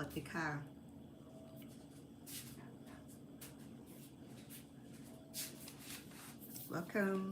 วัสดีค่ะ Welcome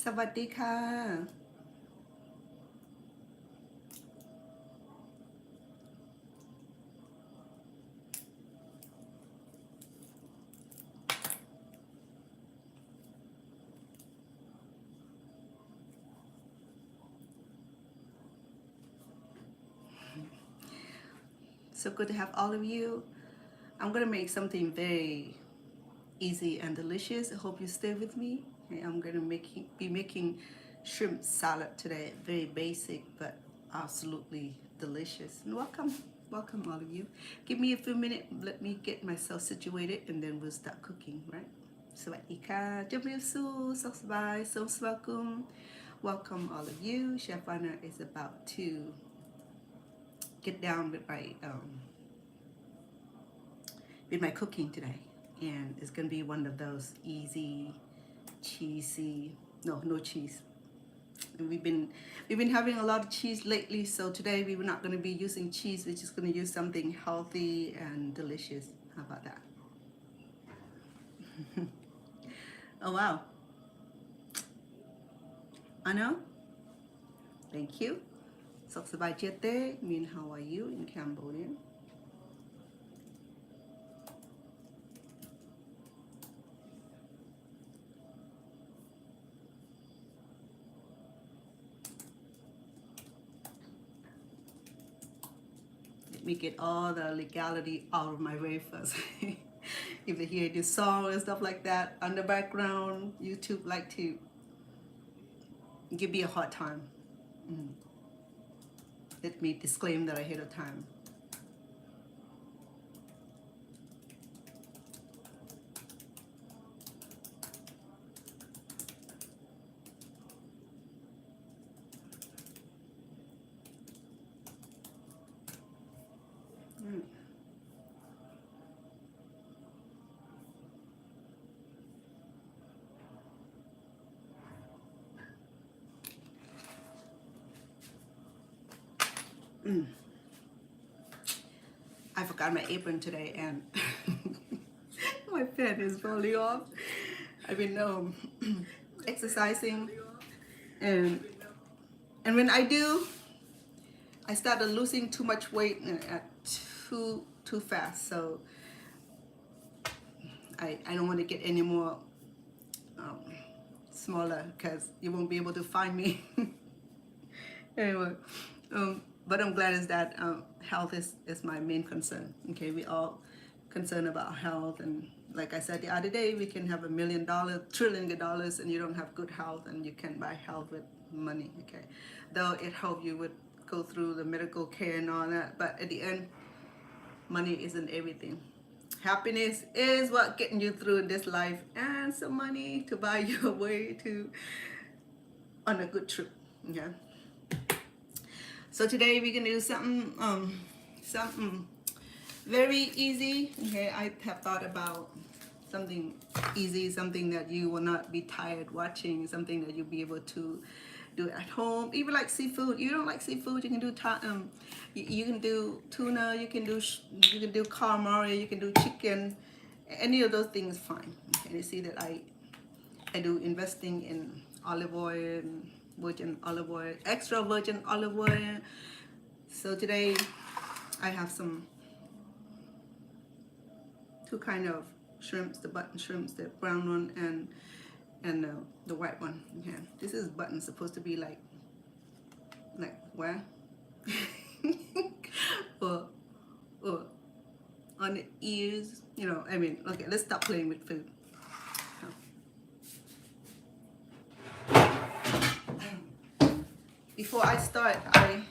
สวัสดีค่ะ So good to have all of you. I'm gonna make something very easy and delicious. I hope you stay with me. Okay, I'm gonna be making shrimp salad today. Very basic but absolutely delicious. And welcome all of you. Give me a few minutes. Let me get myself situated, and then we'll start cooking. Right? สวัสดีค่ะจำเรียบสู้สุขสบายสมสวัสดิ์ Welcome all of you. Chef Anna is about to get down with my cooking today, and it's gonna be one of those easy, cheesy, no cheese. And we've been having a lot of cheese lately, so today we're not gonna be using cheese. We're just gonna use something healthy and delicious. How about that? Oh wow! I know. Thank you. Sok sabai chete. Min, how are you in Cambodia? Let me get all the legality out of my way first. If you hear this song and stuff like that on the background, YouTube like to give me a hard time. Let me disclaim that ahead of time. I forgot my apron today, and my pen is falling off. I've been exercising, and when I do, I started losing too much weight too fast. So I don't want to get any more smaller, because you won't be able to find me. Anyway, but I'm glad is that health is my main concern. Okay, we all concerned about health, and like I said the other day, we can have $1 million, $1 trillion, and you don't have good health, and you can buy health with money. Okay, though it help you with go through the medical care and all that, but at the end, money isn't everything. Happiness is what getting you through this life, and some money to buy your way to on a good trip. Okay. So today we're gonna do something very easy. Okay, I have thought about something easy, something that you will not be tired watching, something that you'll be able to do at home. Even like seafood, you don't like seafood, you can do you can do tuna, you can do calamari, you can do chicken, any of those things fine. Okay, you see that I do investing in olive oil, virgin olive oil, extra virgin olive oil. So today I have some two kind of shrimps, the button shrimps, the brown one and the white one. Okay, this is button, supposed to be like where or on the ears, you know. I mean, okay, let's stop playing with food. Before I start, I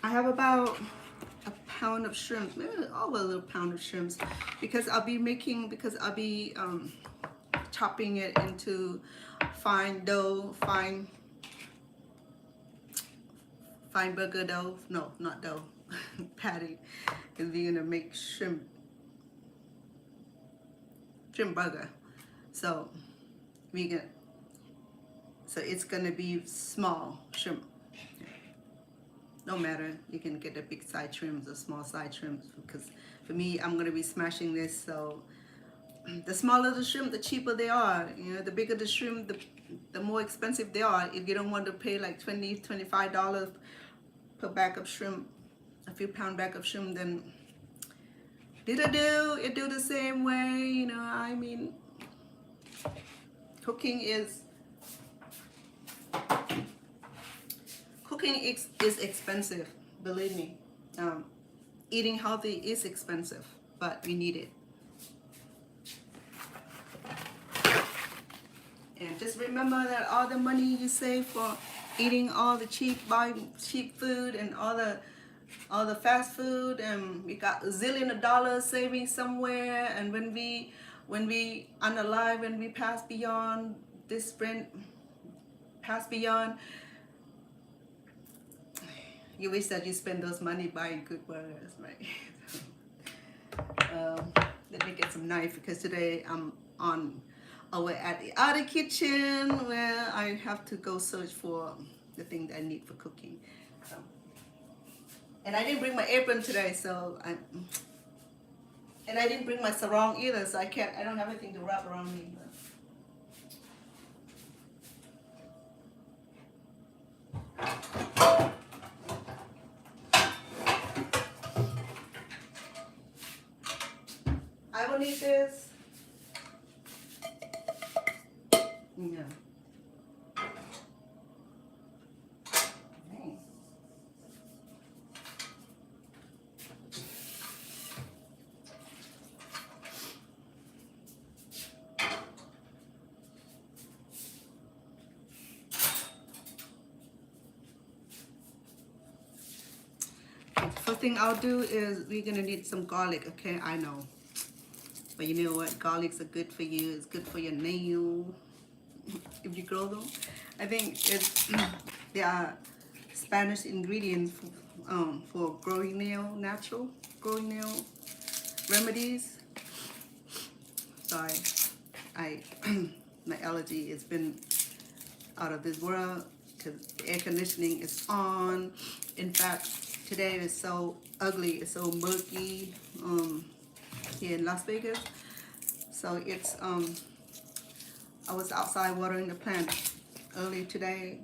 have about a pound of shrimp, maybe over a little pound of shrimps, because I'll be chopping it into fine dough, fine burger dough. No, not dough, patty, because we're gonna make shrimp burger. So it's gonna be small shrimp. No matter, you can get the big side shrimps or small side shrimps, because for me, I'm gonna be smashing this. So the smaller the shrimp, the cheaper they are. You know, the bigger the shrimp, the more expensive they are. If you don't want to pay like $20-25 per bag of shrimp, a few pound bag of shrimp, then you do the same way. You know, I mean, cooking is expensive, believe me. Eating healthy is expensive, but we need it. And just remember that all the money you save for eating all the buying cheap food and all the fast food, and we got a zillion of dollars saving somewhere, and when we unalive, when we pass beyond this sprint, you wish that you spend those money buying good burgers, right? Let me get some knife, because today I'm over at the other kitchen where I have to go search for the thing that I need for cooking. So, and I didn't bring my apron today, and I didn't bring my sarong either, so I don't have anything to wrap around me. I will need this. Yeah. Nice. First thing I'll do is we're gonna need some garlic. Okay, I know. But you know what? Garlics are good for you. It's good for your nail. If you grow them, I think they are Spanish ingredients for growing nail, natural growing nail remedies. Sorry, my allergy has been out of this world because the air conditioning is on. In fact, today is so ugly, it's so murky here in Las Vegas. So it's I was outside watering the plant early today,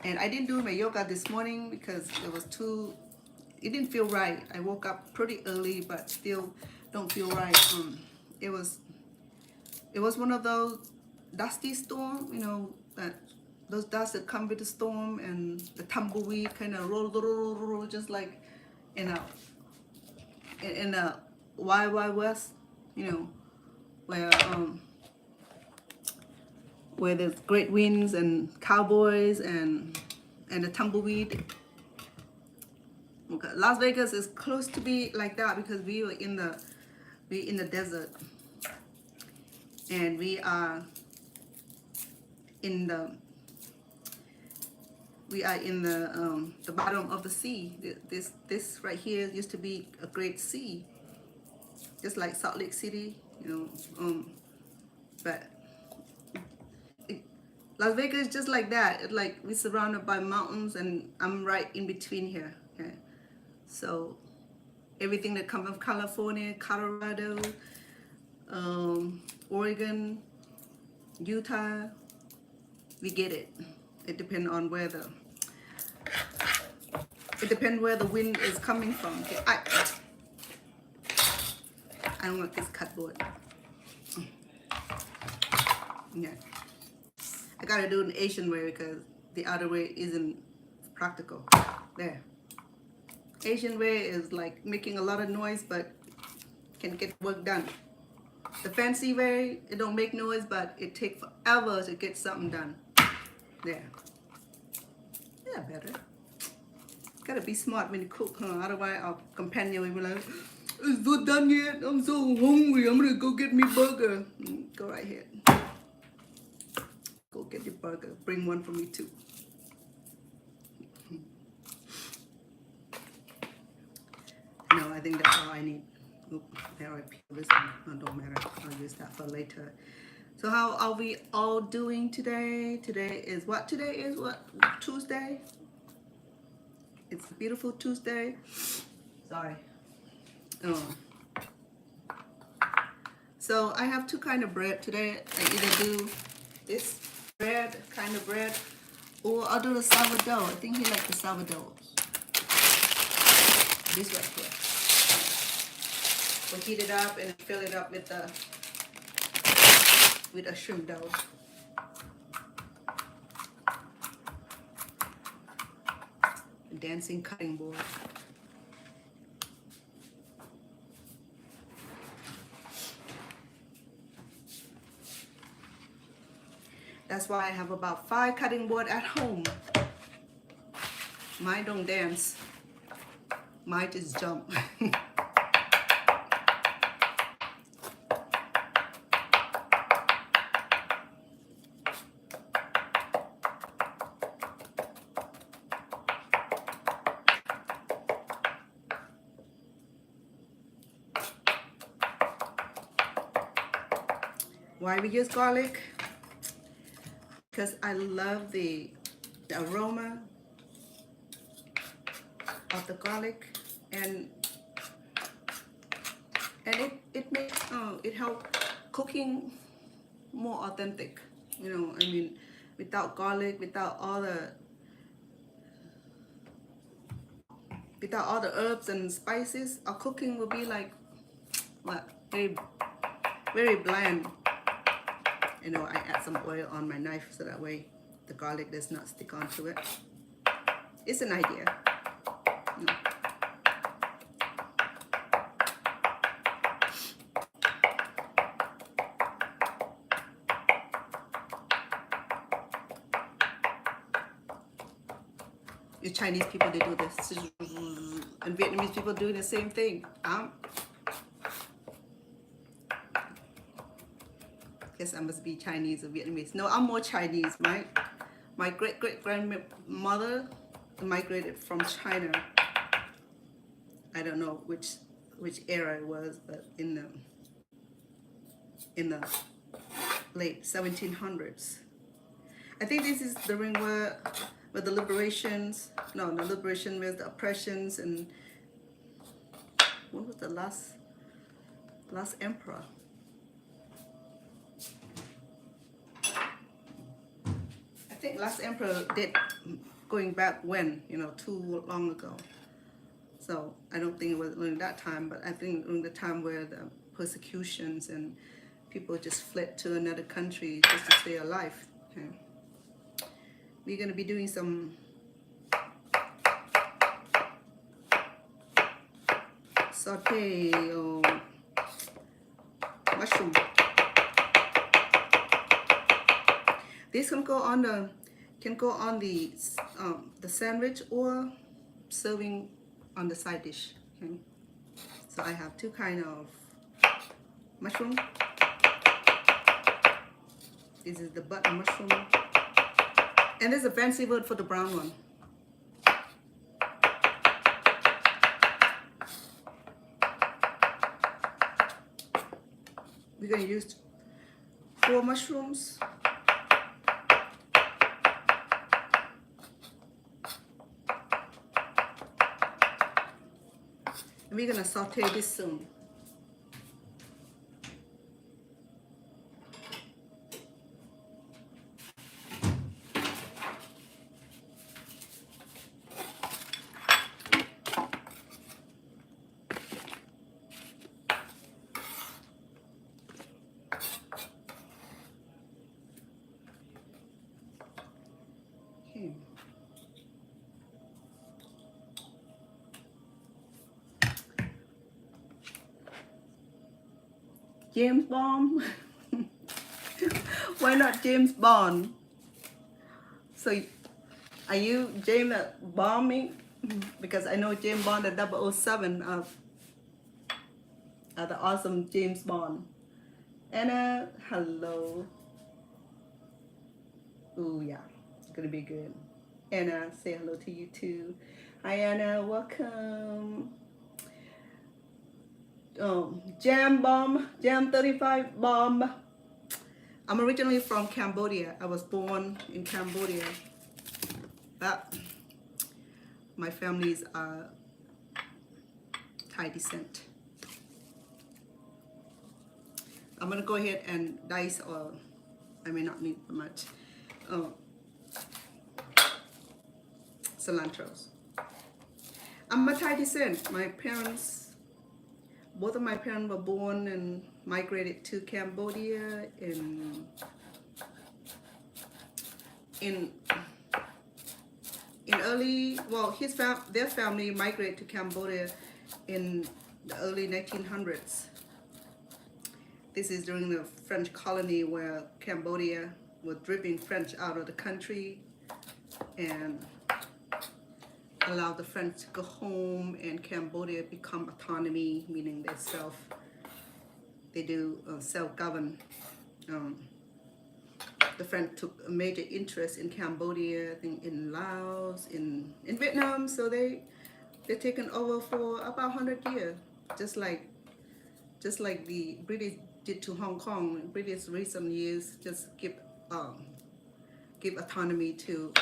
and I didn't do my yoga this morning because it didn't feel right. I woke up pretty early, but still don't feel right. It was one of those dusty storm, you know, those dust that come with the storm, and the tumbleweed kind of roll, just like in a Wild West, you know, where there's great winds and cowboys and the tumbleweed. Okay, Las Vegas is close to be like that because we're in the desert, and we are in the We are in the bottom of the sea. This right here used to be a great sea, just like Salt Lake City, you know. But Las Vegas is just like that. It's like we're surrounded by mountains, and I'm right in between here. Okay, so everything that comes from California, Colorado, Oregon, Utah, we get it. It depends on where the wind is coming from. Okay, I don't want this cardboard. Yeah, I gotta do it in Asian way because the other way isn't practical. There. Asian way is like making a lot of noise but can get work done. The fancy way, it don't make noise but it takes forever to get something done. There. Yeah, better. Gotta be smart when you cook, huh? Otherwise our companion will be like, it's not done yet, I'm so hungry, I'm gonna go get me burger. Go right ahead. Go get your burger. Bring one for me too. No, I think that's all I need. Oop, there I peel this one. No, don't matter. I'll use that for later. So how are we all doing today? Today is what? Today is what? Tuesday? It's a beautiful Tuesday. Sorry. Oh. So I have two kind of bread today. I either do this bread, kind of bread, or I'll do the sourdough. I think he likes the sourdough. This right here. We'll heat it up and fill it up with a shrimp dough. A dancing cutting board. That's why I have about 5 cutting board at home. Mine don't dance. Mine just jump. Why we use garlic? Because I love the aroma of the garlic, and it makes it helps cooking more authentic. You know, I mean, without garlic, without all the herbs and spices, our cooking will be like what, very, very bland. You know, I add some oil on my knife so that way the garlic does not stick onto it. It's an idea. No. The Chinese people, they do this, and Vietnamese people doing the same thing. Guess I must be Chinese or Vietnamese. No, I'm more Chinese. My great-great-grandmother migrated from China. I don't know which era it was, but in the late 1700s. I think this is during where the liberations. No, the liberation was the oppressions, and what was the last emperor? I think last emperor did, going back when, you know, too long ago. So I don't think it was during that time, but I think during the time where the persecutions and people just fled to another country just to stay alive. Okay. We're gonna be doing some saute or mushroom. This can go on the sandwich or serving on the side dish. Okay. So I have two kind of mushroom. This is the button mushroom, and there's a fancy word for the brown one. we're gonna use 4 mushrooms. And we're gonna saute this soon. Okay. James Bond. Why not James Bond? So are you James bombing? Because I know James Bond at 007 of the awesome James Bond. Anna, hello. Ooh, yeah, it's gonna be good. Anna, say hello to you too. Hi Anna, welcome. Jam Bomb, Jam 35 Bomb. I'm originally from Cambodia. I was born in Cambodia, but my family's Thai descent. I'm gonna go ahead and dice, or I may not need much, cilantros. I'm a Thai descent. My parents, both of my parents were born and migrated to Cambodia in early, well, their family migrated to Cambodia in the early 1900s. This is during the French colony, where Cambodia was driving French out of the country and allowed the French to go home, and Cambodia become autonomy, meaning they do self-govern. The French took a major interest in Cambodia, I think in Laos, in Vietnam, so they're taken over for about 100 years, just like the British did to Hong Kong. In British recent years just give autonomy to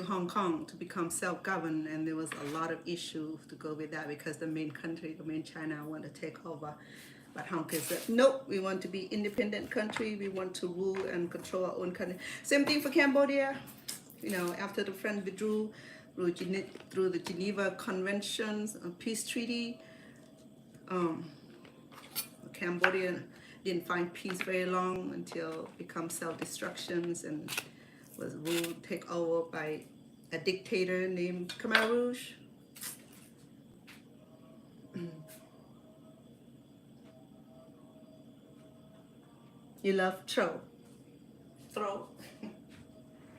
Hong Kong to become self-governed, and there was a lot of issues to go with that because the main China wanted to take over. But Hong Kong said, nope, we want to be independent country. We want to rule and control our own country. Same thing for Cambodia. You know, after the French withdrew through the Geneva Conventions, peace treaty, Cambodia didn't find peace very long until it became self-destructions and was taken over by a dictator named Khmer Rouge. You love throw.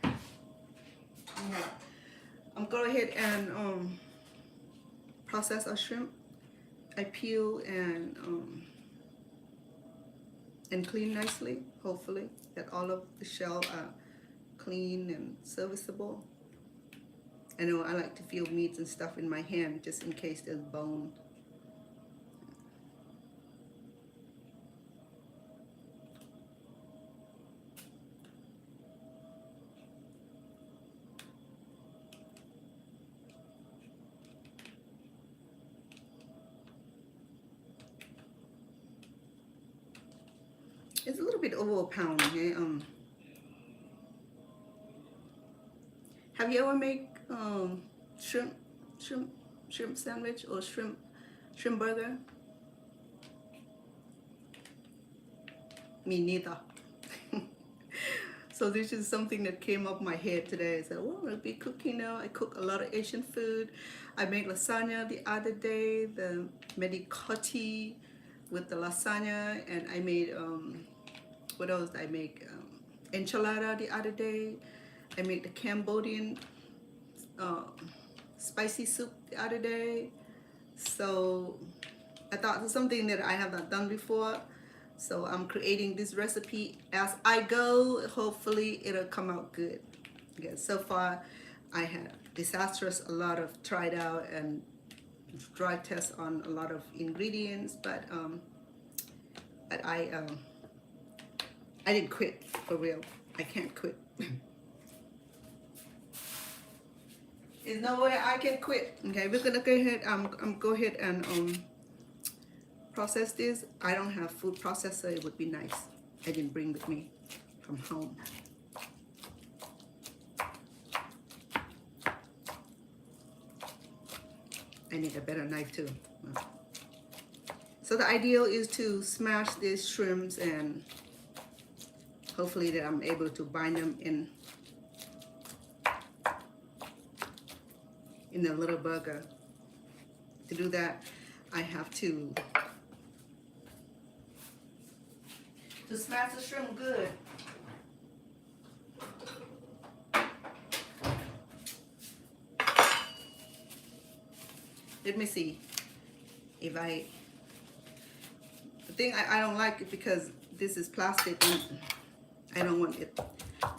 Yeah. I'm going ahead and process our shrimp. I peel and clean nicely, hopefully, that all of the shell are clean and serviceable. I know I like to feel meats and stuff in my hand just in case there's bone. It's a little bit over a pound, okay? Have you ever made shrimp sandwich or shrimp burger? Me neither. So this is something that came up my head today. I said, well, I'll be cooking now. I cook a lot of Asian food. I made lasagna the other day, the manicotti with the lasagna, and I made what else did I make? Enchilada the other day. I made the Cambodian spicy soup the other day. So I thought it was something that I have not done before. So I'm creating this recipe as I go. Hopefully it'll come out good. Okay, so far I had a lot of tried out and dry test on a lot of ingredients, but I didn't quit for real. I can't quit. There's no way I can quit. Okay, we're gonna go ahead. Go ahead and process this. I don't have food processor. It would be nice. I didn't bring with me from home. I need a better knife too. So the ideal is to smash these shrimps and hopefully that I'm able to bind them in a little burger. To do that, I have to smash the shrimp good. Let me see if the thing I don't like it because this is plastic and I don't want it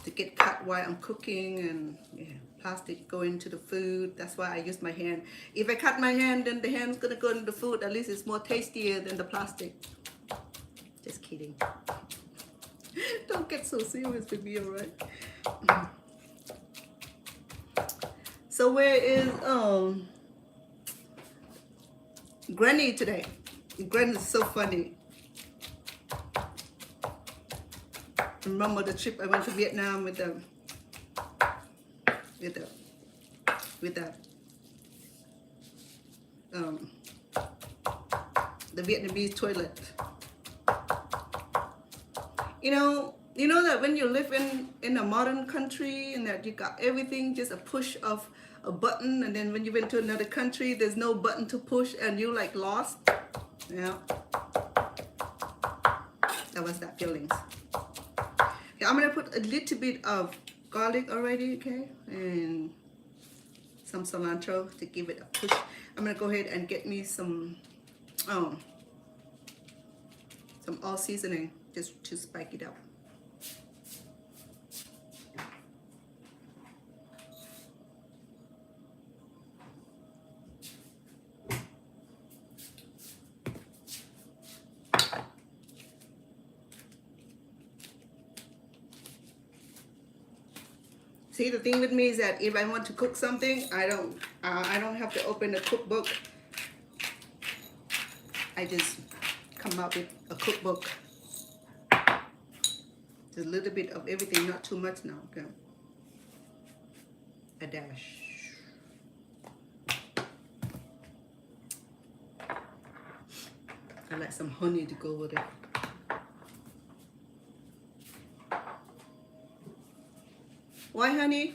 to get cut while I'm cooking, and yeah, plastic go into the food. That's why I use my hand. If I cut my hand, then the hand's gonna go into the food. At least it's more tastier than the plastic. Just kidding. Don't get so serious with me, alright? So where is Granny today? Granny is so funny. Remember the trip I went to Vietnam with the Vietnamese toilet. You know that when you live in a modern country and that you got everything just a push of a button, and then when you went to another country there's no button to push and you like lost. Yeah, that was that feelings. Okay, I'm gonna put a little bit of garlic already, okay, and some cilantro to give it a push. I'm gonna go ahead and get me some all seasoning just to spike it up. See, the thing with me is that if I want to cook something, I don't have to open a cookbook. I just come up with a cookbook. Just a little bit of everything, not too much now, okay? A dash. I like some honey to go with it. Why honey?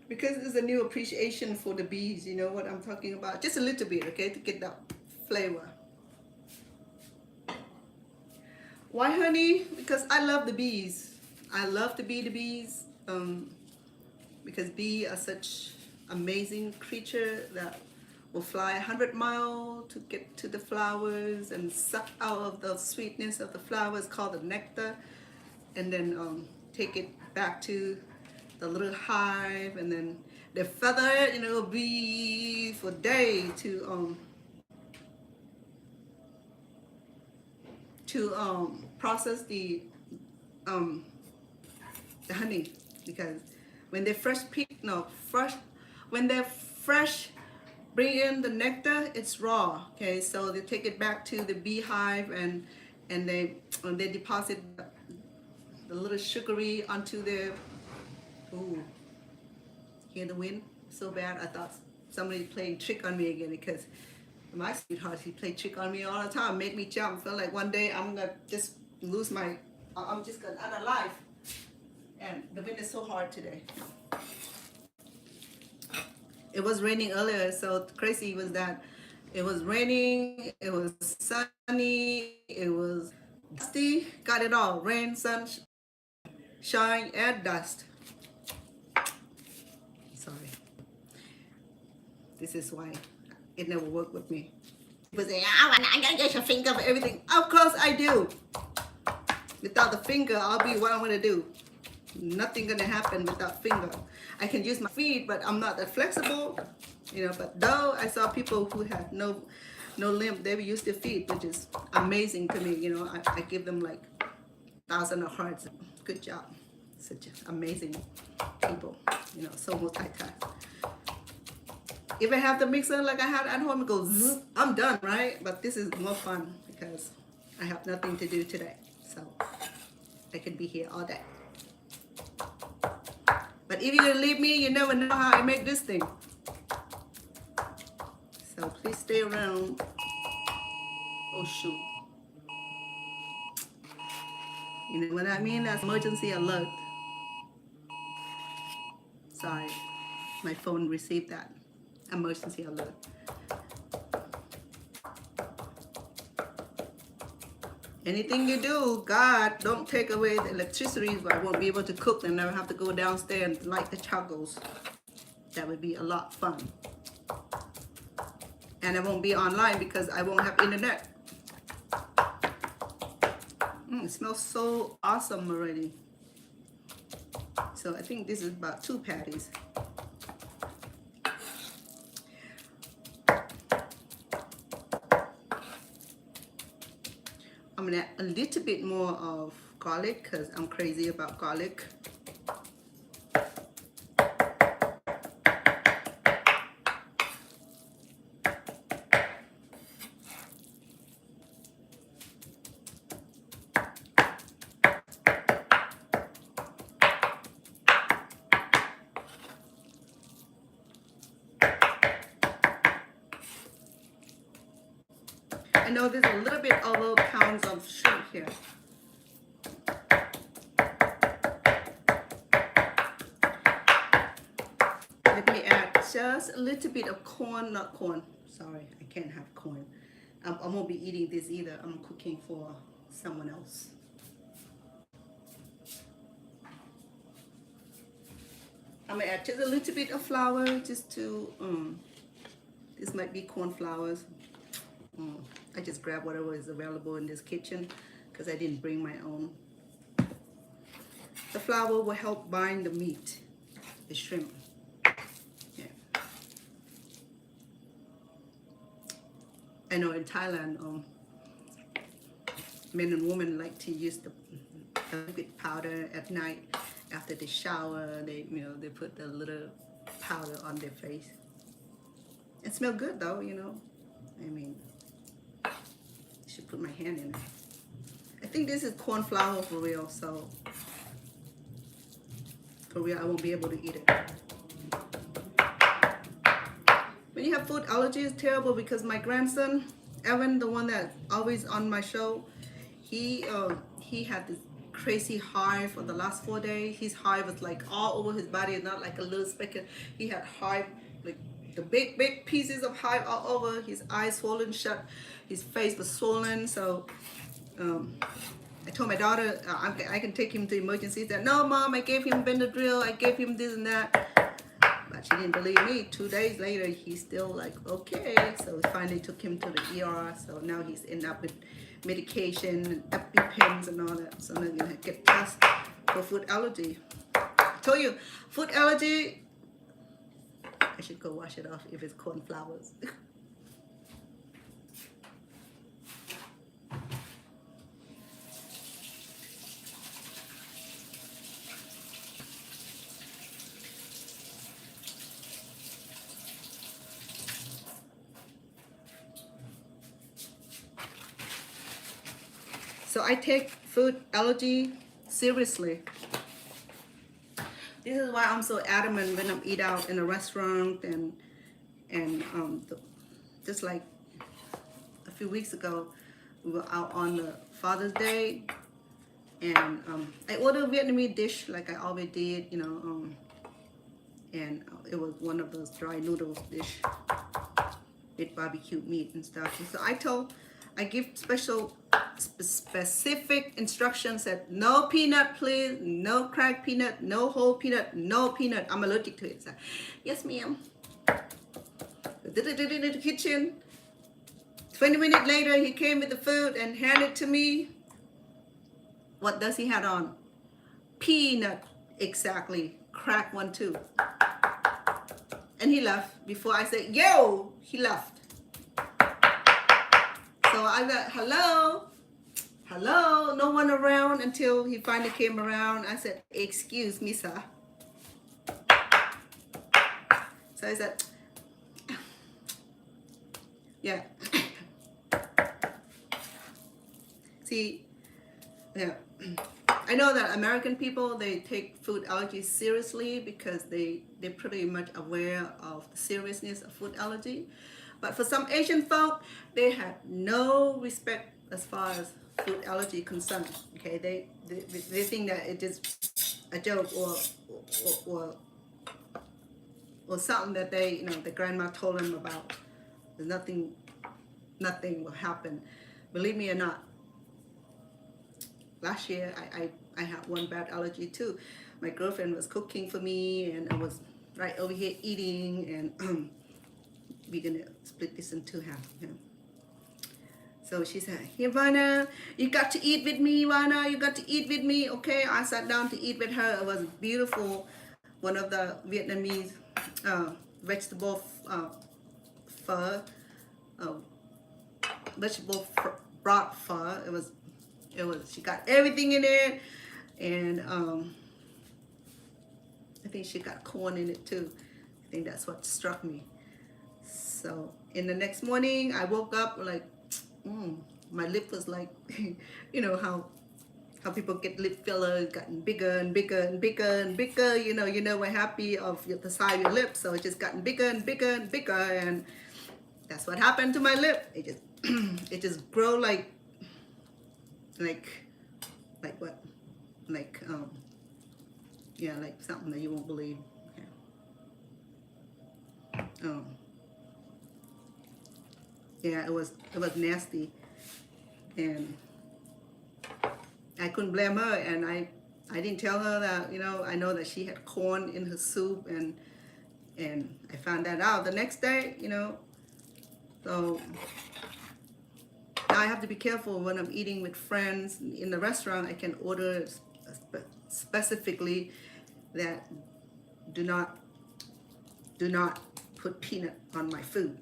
Because it's a new appreciation for the bees, you know what I'm talking about? Just a little bit, okay, to get that flavor. Why honey? Because I love the bees. I love to be the bees because bees are such amazing creature that will fly 100 miles to get to the flowers and suck out of the sweetness of the flowers called the nectar, and then take it back to the little hive, and then they feather it, and it'll be for days to process the honey, because when they when they're fresh bring in the nectar, it's raw, okay, so they take it back to the beehive and they deposit the little sugary onto their, ooh, hear the wind? So bad. I thought somebody playing trick on me again, because my sweetheart, he played trick on me all the time, make me jump. Feel like one day I'm gonna just lose I'm just gonna unalive. And the wind is so hard today. It was raining earlier, so crazy was that it was raining, it was sunny, it was dusty, got it all, rain, sun, shine, and dust. Sorry. This is why it never worked with me. People say, I gotta get your finger for everything. Of course I do. Without the finger, I'll be what I'm gonna do. nothing gonna happen with that finger. I can use my feet, but I'm not that flexible, you know. But though I saw people who had no limb, they would use their feet, which is amazing to me. You know, I give them like thousands of hearts. Good job, such amazing people. You know, so multitask. If I have the mixer like I had at home, it goes zzz, I'm done, right? But this is more fun because I have nothing to do today, so I can be here all day. But if you're gonna leave me, you never know how I make this thing. So please stay around. Oh shoot. You know what I mean? That's emergency alert. Sorry, my phone received that. Emergency alert. Anything you do, God, don't take away the electricity, so I won't be able to cook and never have to go downstairs and light the charcoals. That would be a lot of fun. And I won't be online because I won't have internet. It smells so awesome already. So I think this is about 2 patties. I'm gonna add a little bit more of garlic because I'm crazy about garlic. I know there's a little bit over pounds of shrimp here. Let me add just a little bit of corn, not corn. Sorry, I can't have corn. I won't be eating this either. I'm cooking for someone else. I'm gonna add just a little bit of flour just to, this might be corn flours. I just grabbed whatever is available in this kitchen because I didn't bring my own. The flour will help bind the meat, the shrimp. Yeah. I know in Thailand, men and women like to use the liquid powder at night after they shower. They put the little powder on their face. It smells good though, you know. I mean, I should put my hand in it. I think this is corn flour for real, so for real I won't be able to eat it. When you have food allergy, it's terrible because my grandson, Evan, the one that's always on my show, he had this crazy hive for the last 4 days. His hive was like all over his body, not like a little speck. He had hive, like the big pieces of hive all over. His eyes swollen shut. His face was swollen. So I told my daughter I can take him to emergency. She said, no, Mom, I gave him Benadryl. I gave him this and that. But she didn't believe me. 2 days later, he's still like, okay. So we finally took him to the ER. So now he's ended up with medication and EpiPens and all that. So now I'm going to get tested for food allergy. I told you, food allergy, I should go wash it off if it's corn flours. So I take food allergy seriously. This is why I'm so adamant when I'm eat out in a restaurant and just like a few weeks ago, we were out on the Father's Day, and I ordered a Vietnamese dish like I always did, you know, and it was one of those dry noodles dish with barbecue meat and stuff. And so I give specific instructions that no peanut, please, no cracked peanut, no whole peanut, no peanut. I'm allergic to it. So, yes, ma'am. Did it in the kitchen. 20 minutes later, he came with the food and handed it to me. What does he have on? Peanut Exactly. Crack one too. And he left. Before I said, yo, he left. So I got, hello, hello, no one around until he finally came around. I said, excuse me, sir. So I said, yeah. See, yeah. I know that American people, they take food allergies seriously because they're pretty much aware of the seriousness of food allergy. But for some Asian folk, they have no respect as far as food allergy concerned. Okay, they think that it is a joke or something that they, the grandma told them about. There's nothing will happen. Believe me or not, last year I had one bad allergy too. My girlfriend was cooking for me and I was right over here eating, and we're gonna split this in two half. So she said, "Here, Vana, you got to eat with me, Vana. You got to eat with me." Okay, I sat down to eat with her. It was beautiful. One of the Vietnamese vegetable pho, vegetable broth pho. It was. She got everything in it, and I think she got corn in it too. I think that's what struck me. So in the next morning, I woke up like, my lip was like, you know how people get lip filler, gotten bigger and bigger and bigger and bigger. We're happy of the size of your lips, so it just gotten bigger and bigger and bigger, and that's what happened to my lip. It just it just grow like what? Like yeah, like something that you won't believe. Okay. Yeah, it was nasty, and I couldn't blame her, and I didn't tell her that, I know that she had corn in her soup, and I found that out the next day, so now I have to be careful when I'm eating with friends in the restaurant. I can order specifically that do not put peanut on my food.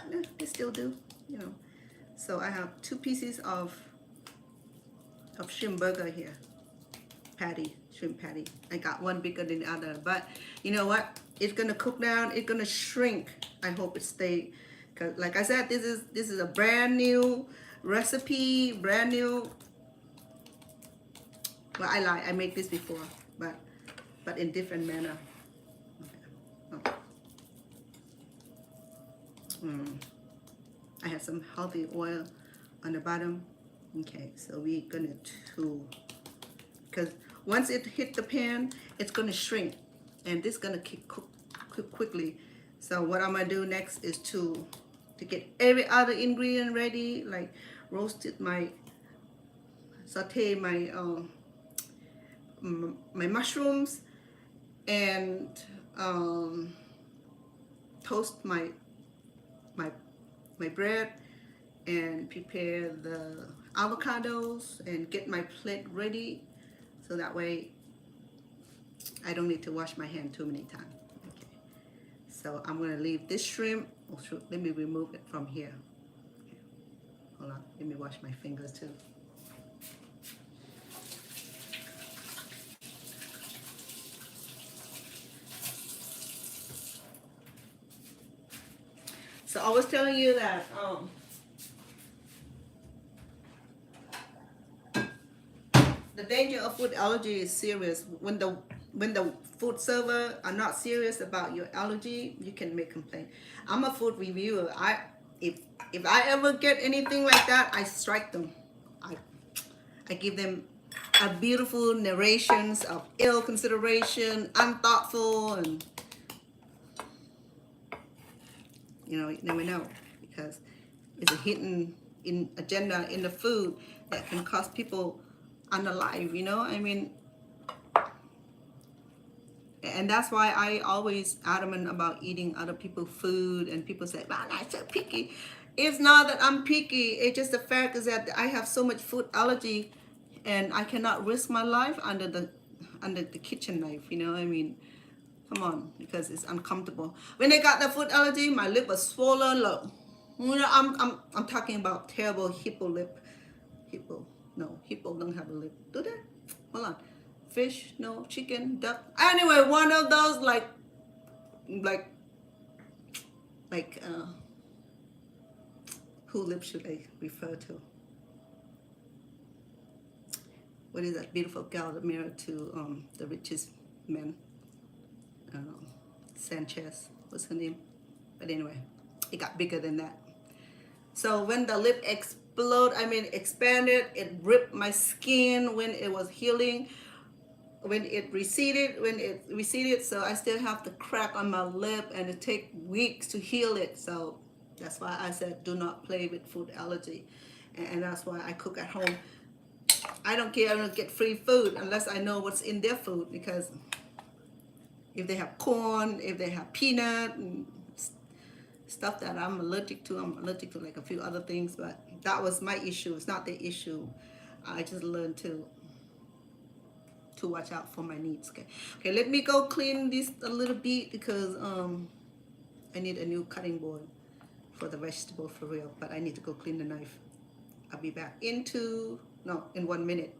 Yeah, they still do, So I have 2 pieces of shrimp burger here, shrimp patty. I got one bigger than the other, but you know what? It's gonna cook down. It's gonna shrink. I hope it stays. Cause like I said, this is a brand new recipe, brand new. Well, I made this before, but in different manner. Okay. I have some healthy oil on the bottom. Okay, so we're gonna because once it hit the pan, it's gonna shrink, and this is gonna cook quickly. So what I'm gonna do next is to get every other ingredient ready, like saute my my mushrooms, and toast my bread, and prepare the avocados, and get my plate ready, so that way I don't need to wash my hand too many times. Okay, so I'm going to leave this shrimp. Let me remove it from here. Okay. Hold on, let me wash my fingers too. So I was telling you that the danger of food allergy is serious. When the food server are not serious about your allergy, you can make complaint. I'm a food reviewer. If I ever get anything like that, I strike them. I give them a beautiful narrations of ill consideration, unthoughtful, and you never know, because it's a hidden agenda in the food that can cost people unalive, I mean, and that's why I always adamant about eating other people's food. And people say, "Wow, I'm so picky." It's not that I'm picky. It's just the fact is that I have so much food allergy, and I cannot risk my life under under the kitchen knife, you know. I mean, come on, because it's uncomfortable. When I got the food allergy, my lip was swollen. Look, you know, I'm talking about terrible hippo lip. Hippo, no, hippo don't have a lip, do they? Hold on, fish, no, chicken, duck. Anyway, one of those like who lip should I refer to? What is that beautiful gal that married to the richest man? Sanchez, what's her name? But anyway, it got bigger than that. So when the lip expanded, it ripped my skin when it was healing. When it receded, so I still have the crack on my lip, and it takes weeks to heal it. So that's why I said do not play with food allergy, and that's why I cook at home. I don't care. I don't get free food unless I know what's in their food, because if they have corn, if they have peanut and stuff that I'm allergic to like a few other things. But that was my issue. It's not the issue. I just learned to watch out for my needs. Okay, let me go clean this a little bit, because I need a new cutting board for the vegetable for real. But I need to go clean the knife. I'll be back in 1 minute.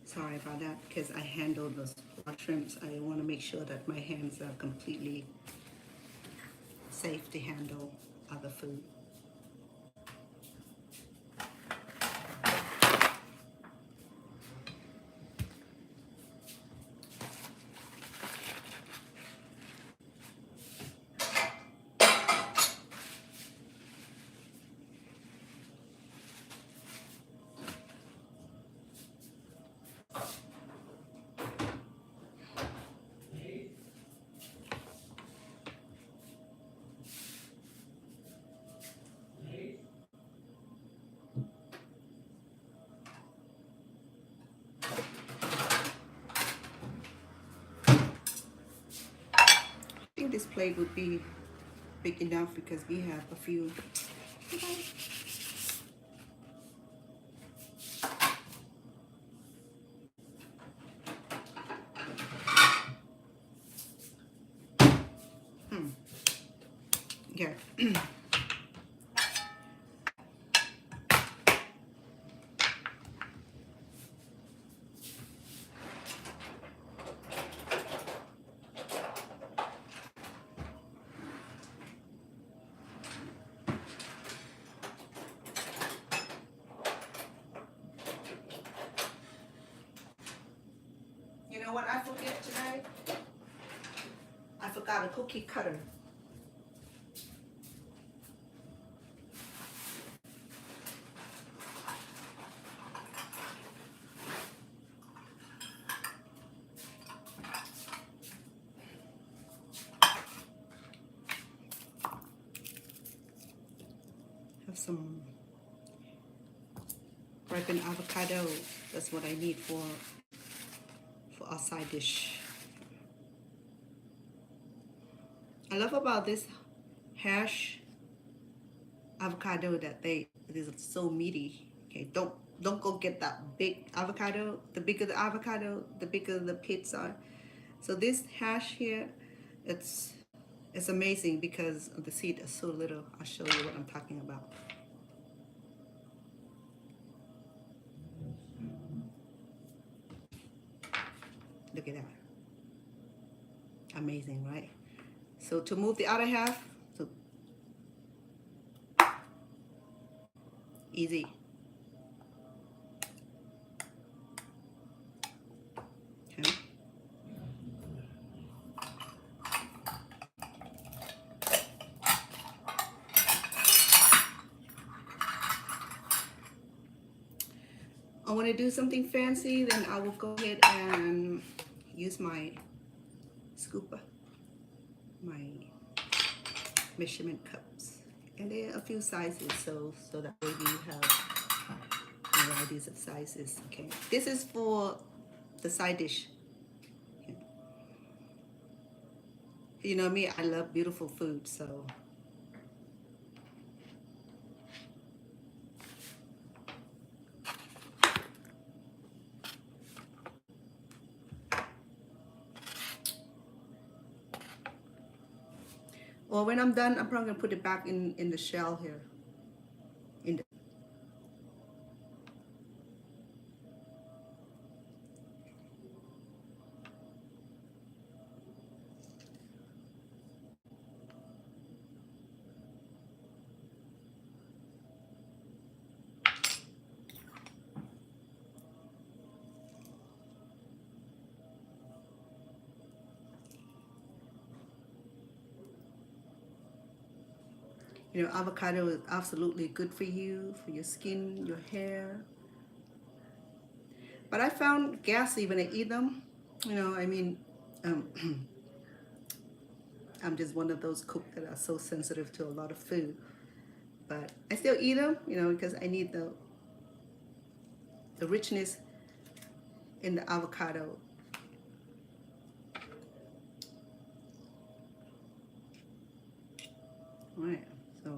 Sorry about that, because I handled those shrimps. I want to make sure that my hands are completely safe to handle other food. I think this plate would be big enough because we have a few. Yeah. You know what I forget today? I forgot a cookie cutter. Have some ripened avocado. That's what I need for our side dish. I love about this hash avocado that it is so meaty. Okay, don't don't go get that big avocado. The bigger the avocado, the bigger the pits are. So this hash here, it's it's amazing because the seed is so little. I'll show you what I'm talking about. Look at that. Amazing, right? So to move the other half, so easy. Okay. I want to do something fancy, then I will go ahead and use my scooper, my measurement cups, and there are a few sizes, so that way you have varieties of sizes. Okay, this is for the side dish. You know me, I love beautiful food, so well, when I'm done, I'm probably gonna put it back in the shell here. In the you know, avocado is absolutely good for you, for your skin, your hair. But I found gassy when I eat them. You know, I mean, um, I'm just one of those cooks that are so sensitive to a lot of food. But I still eat them, you know, because I need the richness in the avocado. All right, so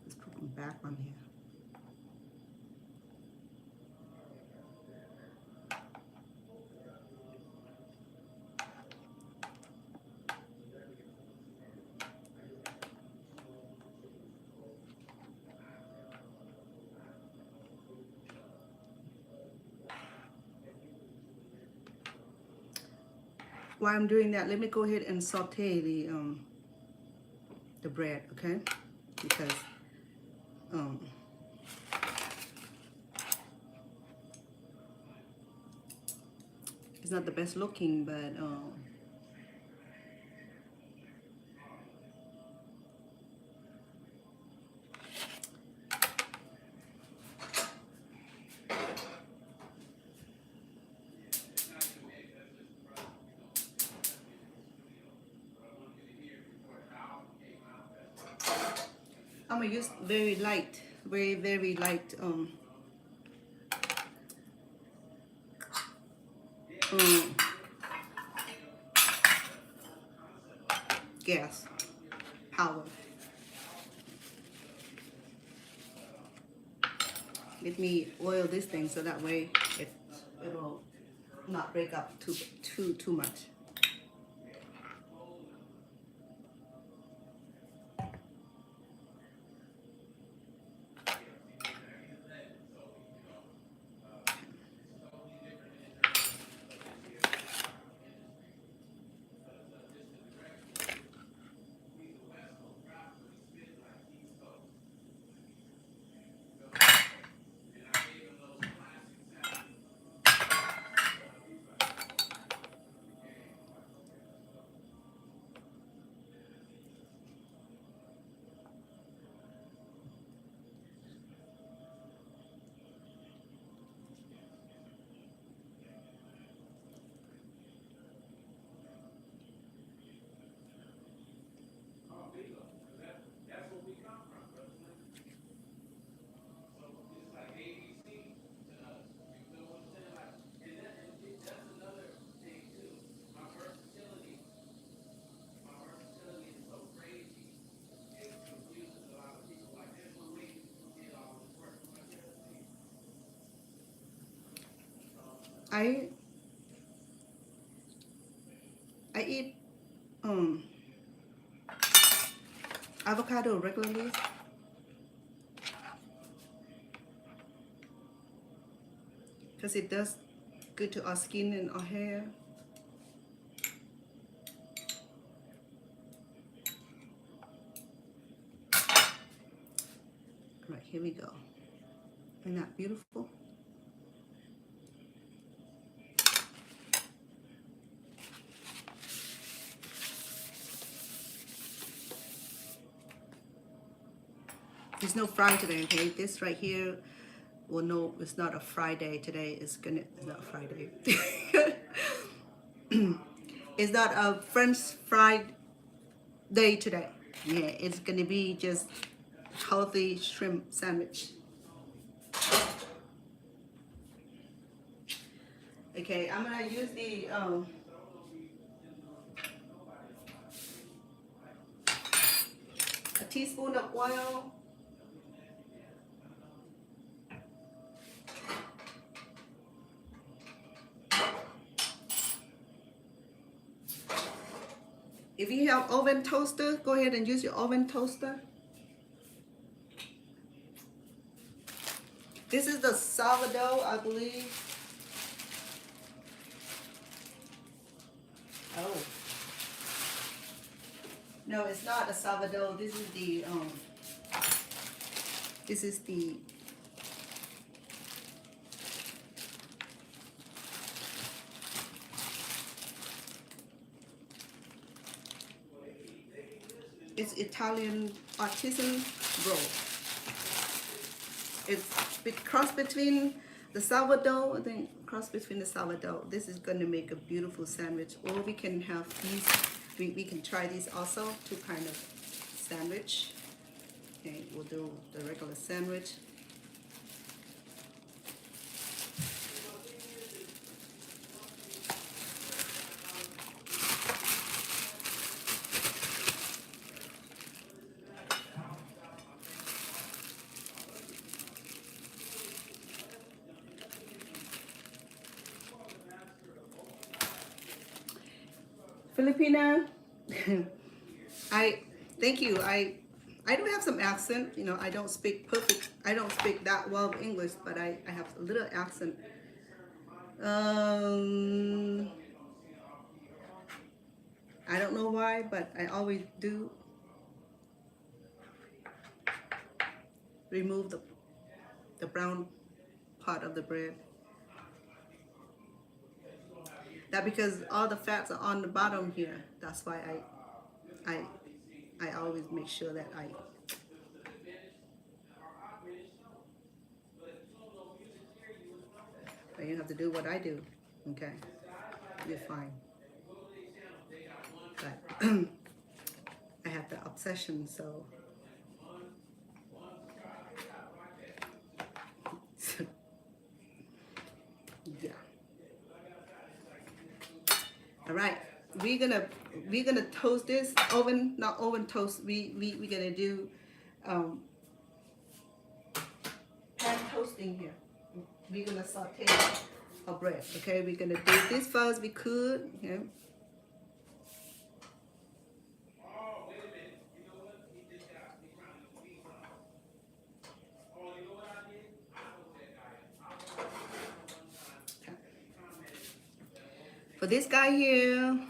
let's put them back on here. While I'm doing that, let me go ahead and saute the bread, okay? Because it's not the best looking, but I'm gonna use very light, very light gas power. Let me oil this thing so that way it'll not break up too much. I eat avocado regularly. Because it does good to our skin and our hair. All right, here we go. Isn't that beautiful? There's no fry today, okay? This right here, well, no, it's not a Friday today. It's not Friday. It's not a French fried day today. Yeah, it's gonna be just healthy shrimp sandwich. Okay, I'm gonna use the a teaspoon of oil. If you have oven toaster, go ahead and use your oven toaster. This is the sourdough, I believe. Oh. No, it's not a sourdough. This is the it's Italian artisan roll. It's cross between the sourdough, I think cross between the sourdough. This is going to make a beautiful sandwich. Or we can have these, we can try these also, two kind of sandwich. Okay, we'll do the regular sandwich. Filipina, thank you. I do have some accent, you know. I don't speak that well of English, but I have a little accent. I don't know why, but I always do. Remove the brown part of the bread. That because all the fats are on the bottom here. That's why I always make sure that you have to do what I do. Okay, you're fine. But I have the obsession, so. Yeah. All right, we're gonna toast this not oven toast. We're gonna do pan toasting here. We're gonna saute our bread. Okay, we're gonna do this far as we could. Okay. For this guy here,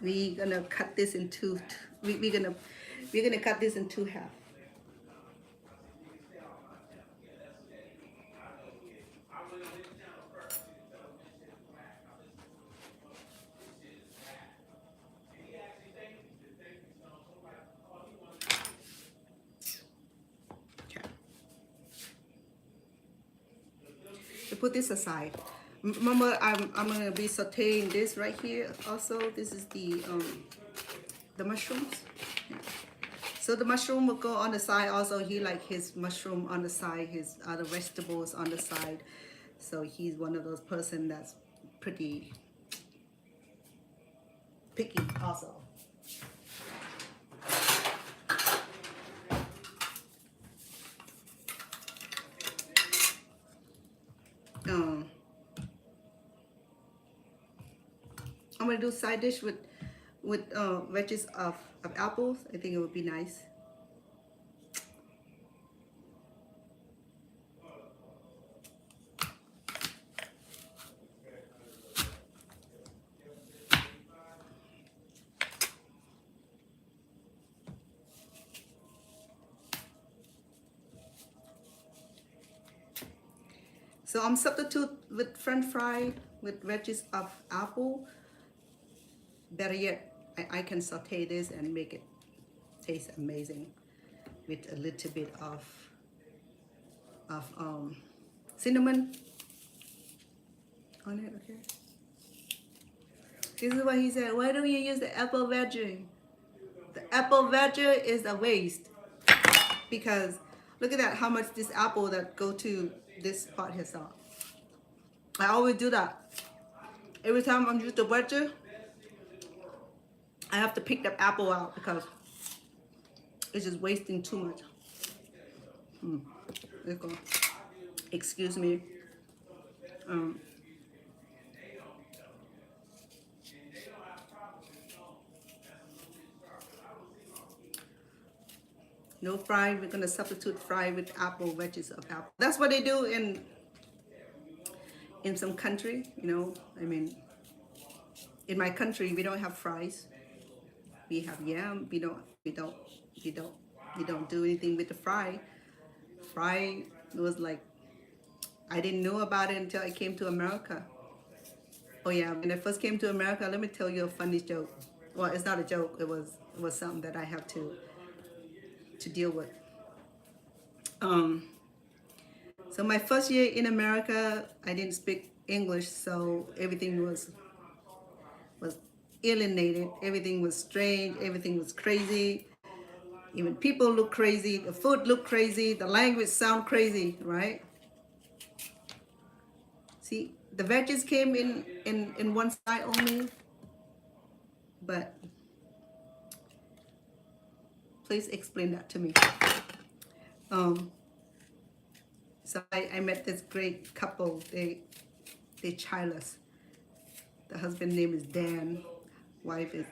we're gonna cut this in two. We're gonna cut this in two half. Put this aside. Remember, I'm gonna be sauteing this right here. Also, this is the mushrooms. Yeah. So the mushroom will go on the side. Also, he like his mushroom on the side, his other vegetables on the side. So he's one of those person that's pretty picky also. I'm gonna do side dish with veggies of apples. I think it would be nice. So I'm substitute with French fry with veggies of apple. Better yet, I can saute this and make it taste amazing with a little bit of cinnamon on it. Okay. This is what he said. Why don't you use the apple veggie? The apple veggie is a waste because look at that. How much this apple that go to this pot here. So I always do that. Every time I'm using the veggie, I have to pick the apple out because it's just wasting too much. Let's go. Excuse me. No fry. We're gonna substitute fry with apple, veggies of apple. That's what they do in some country. You know, I mean, in my country we don't have fries. We have yam. We don't do anything with the fry. Fry was like, I didn't know about it until I came to America. Oh yeah, when I first came to America, let me tell you a funny joke. Well, it's not a joke. It was something that I have to deal with. So my first year in America, I didn't speak English, so everything was alienated. Everything was strange. Everything was crazy. Even people look crazy. The food looked crazy. The language sound crazy, right? See, the veggies came in one side only, but please explain that to me. So I met this great couple. They childless. The husband name is Dan. Wife is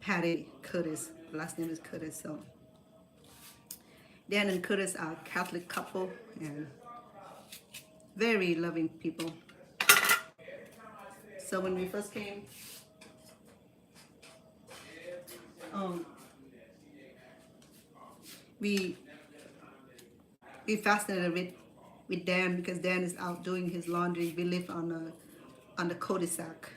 Patty Curtis. Last name is Curtis. So Dan and Curtis are a Catholic couple and very loving people. So when we first came, we fascinated with Dan because Dan is out doing his laundry. We live on the cul-de-sac.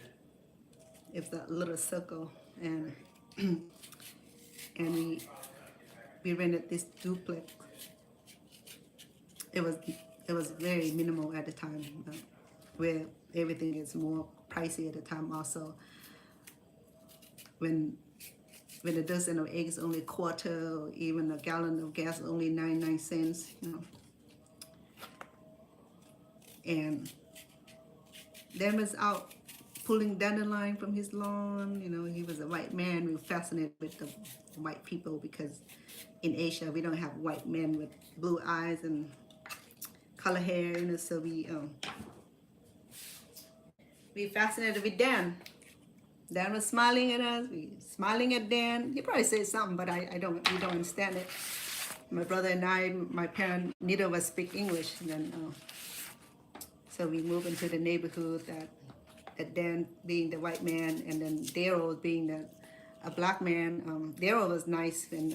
It's that little circle, and and we rented this duplex. It was very minimal at the time, where everything is more pricey at the time. Also, when a dozen of eggs only a quarter, or even a gallon of gas only 99 cents, you know. And Dan was out pulling dandelion from his lawn. You know, he was a white man. We were fascinated with the white people because in Asia we don't have white men with blue eyes and color hair. You know, so we fascinated with Dan. Dan was smiling at us. We smiling at Dan. He probably said something, but we don't understand it. My brother and I, my parents, neither of us speak English. And then, so we moved into the neighborhood that Dan being the white man, and then Daryl being a black man. Daryl was nice, and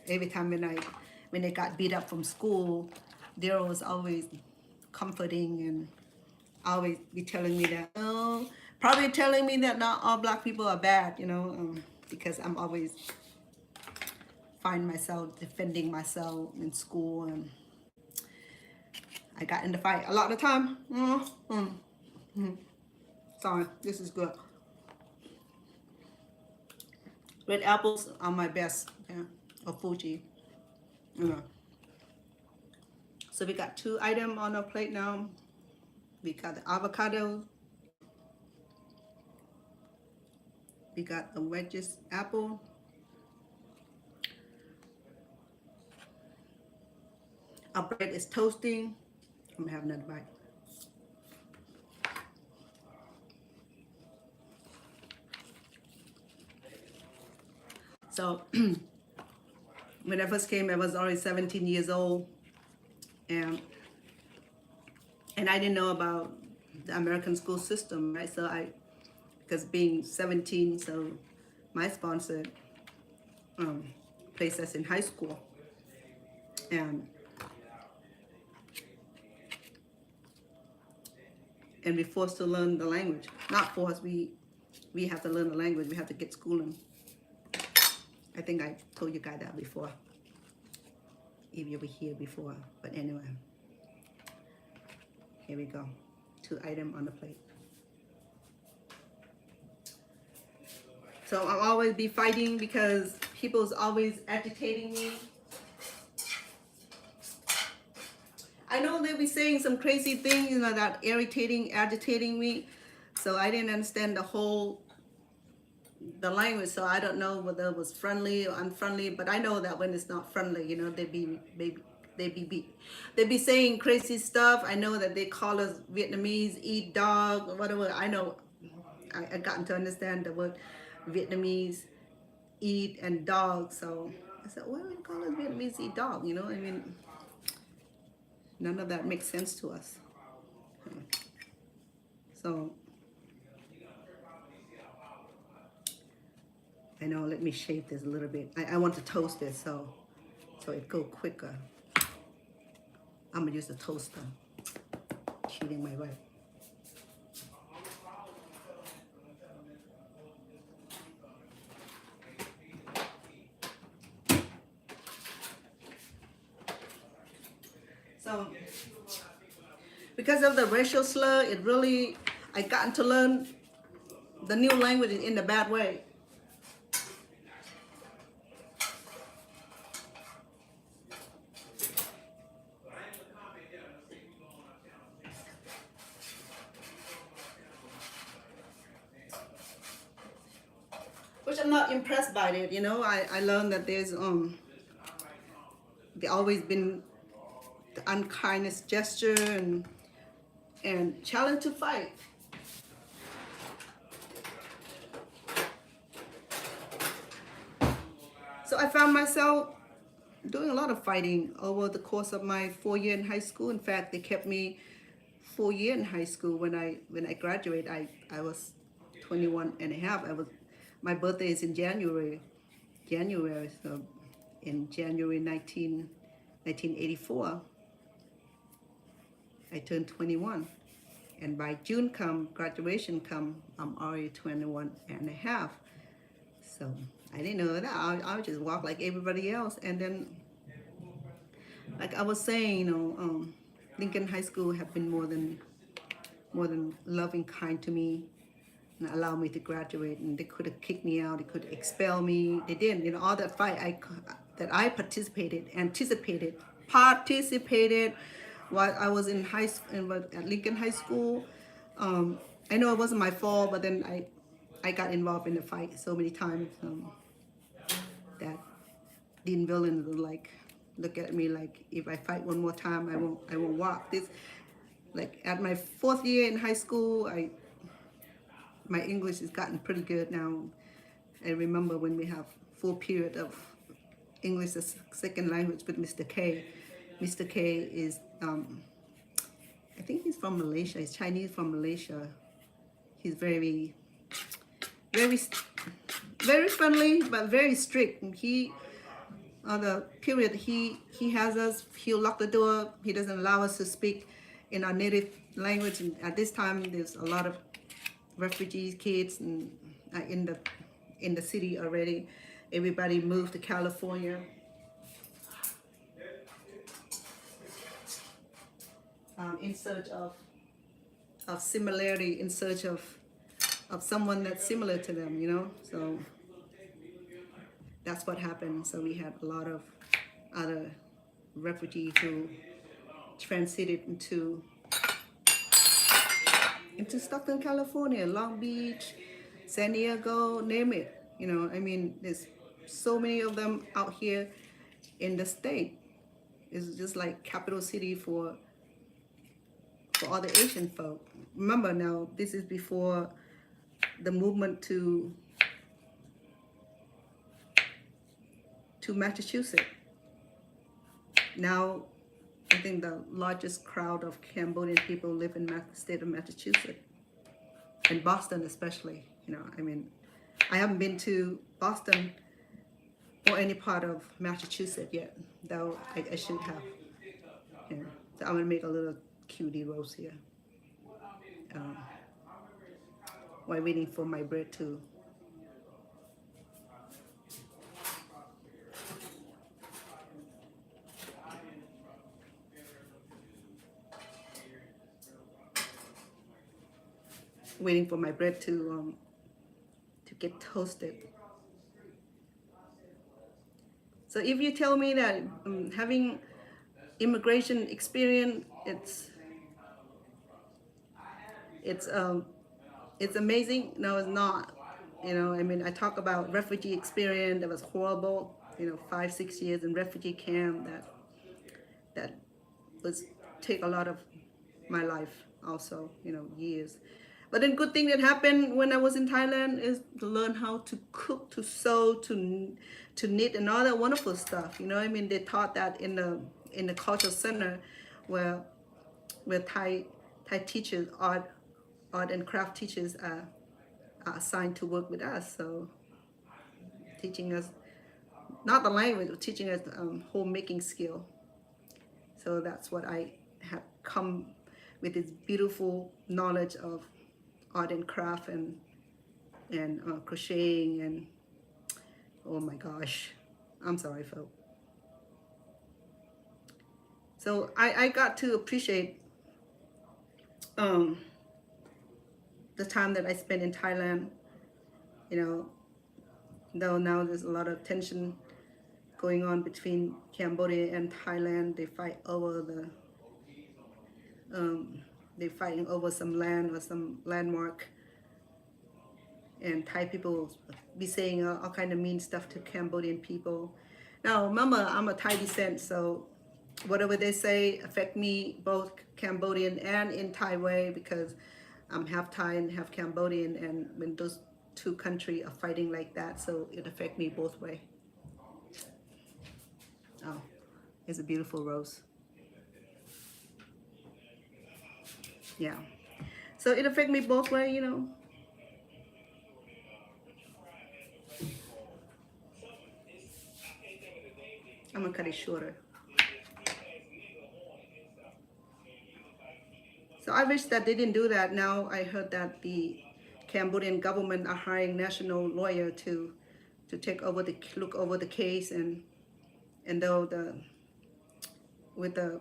every time when they got beat up from school, Daryl was always comforting and always be telling me that, probably telling me that not all black people are bad, you know, because I'm always find myself defending myself in school, and I got in the fight a lot of the time. Sorry, this is good. Red apples are my best, yeah, or Fuji. So we got 2 items on our plate now. We got the avocado. We got the wedges apple. Our bread is toasting. I'm gonna have another bite. So when I first came, I was already 17 years old, and I didn't know about the American school system, right? So because being 17, so my sponsor placed us in high school, and we're forced to learn the language. Not forced, we have to learn the language. We have to get schooling. I think I told you guys that before, if you were here before. But anyway, here we go. 2 items on the plate. So I'll always be fighting because people's always agitating me. I know they'll be saying some crazy things, you know, that agitating me. So I didn't understand the language, so I don't know whether it was friendly or unfriendly, but I know that when it's not friendly, you know, they be saying crazy stuff. I know that they call us Vietnamese eat dog or whatever. I know I gotten to understand the word Vietnamese eat and dog. So I said, why do we call us Vietnamese eat dog? You know, I mean, none of that makes sense to us. So I know, let me shape this a little bit. I want to toast this so it go quicker. I'm gonna use the toaster. Cheating my wife. So because of the racial slur, I gotten to learn the new language in a bad way. Which I'm not impressed by it, you know. I learned that there always been the unkindness gesture and challenge to fight. So I found myself doing a lot of fighting over the course of my 4 year in high school. In fact, they kept me 4 years in high school. When I graduated, I was 21 and a half. My birthday is in January, so in January 1984, I turned 21. And by June graduation come, I'm already 21 and a half. So I didn't know that. I would just walk like everybody else. And then, like I was saying, you know, Lincoln High School have been more than loving, kind to me, and allowed me to graduate. And they could have kicked me out. They could expel me. They didn't. You know, all that fight that I participated while I was in high school, at Lincoln High School. I know it wasn't my fault, but then I got involved in the fight so many times that Dean Villain would like look at me like, if I fight one more time, I won't walk. This, like at my 4th year in high school, my English has gotten pretty good now. I remember when we have full period of English as second language with Mr. K. Mr. K is, I think he's from Malaysia. He's Chinese from Malaysia. He's very friendly, but very strict. And on the period he has us, he'll lock the door. He doesn't allow us to speak in our native language. And at this time, there's a lot of refugees, kids, and in the city already. Everybody moved to California. In search of similarity, in search of someone that's similar to them, you know. So that's what happened. So we had a lot of other refugees who transited into Stockton, California, Long Beach, San Diego, name it. You know, I mean, there's so many of them out here in the state. It's just like capital city for for all the Asian folk. Remember now, this is before the movement to Massachusetts. Now, I think the largest crowd of Cambodian people live in the state of Massachusetts, and Boston especially. You know, I mean, I haven't been to Boston or any part of Massachusetts yet, though I should have. Yeah. So I'm gonna make a little cutie roast here. While waiting for my bread to get toasted. So if you tell me that having immigration experience, it's amazing. No, it's not. You know, I mean, I talk about refugee experience that was horrible. You know, 5-6 years in refugee camp that was take a lot of my life also. You know, years. But then good thing that happened when I was in Thailand is to learn how to cook, to sew, to knit, and all that wonderful stuff. You know, I mean, they taught that in the cultural center where Thai teachers, art and craft teachers are assigned to work with us. So teaching us not the language, but teaching us homemaking skill. So that's what I have come with, this beautiful knowledge of art and craft and crocheting, and oh my gosh, I'm sorry folks. So I got to appreciate the time that I spent in Thailand. You know, though now there's a lot of tension going on between Cambodia and Thailand. They fight over they're fighting over some land or some landmark, and Thai people be saying all kind of mean stuff to Cambodian people. Now remember, I'm a Thai descent, so whatever they say affect me both Cambodian and in Thai way, because I'm half Thai and half Cambodian, and when those two countries are fighting like that, so it affect me both way. Oh, it's a beautiful rose. Yeah, so it affect me both way, you know. I'm gonna cut it shorter. So I wish that they didn't do that. Now I heard that the Cambodian government are hiring national lawyer to take over look over the case, and though with the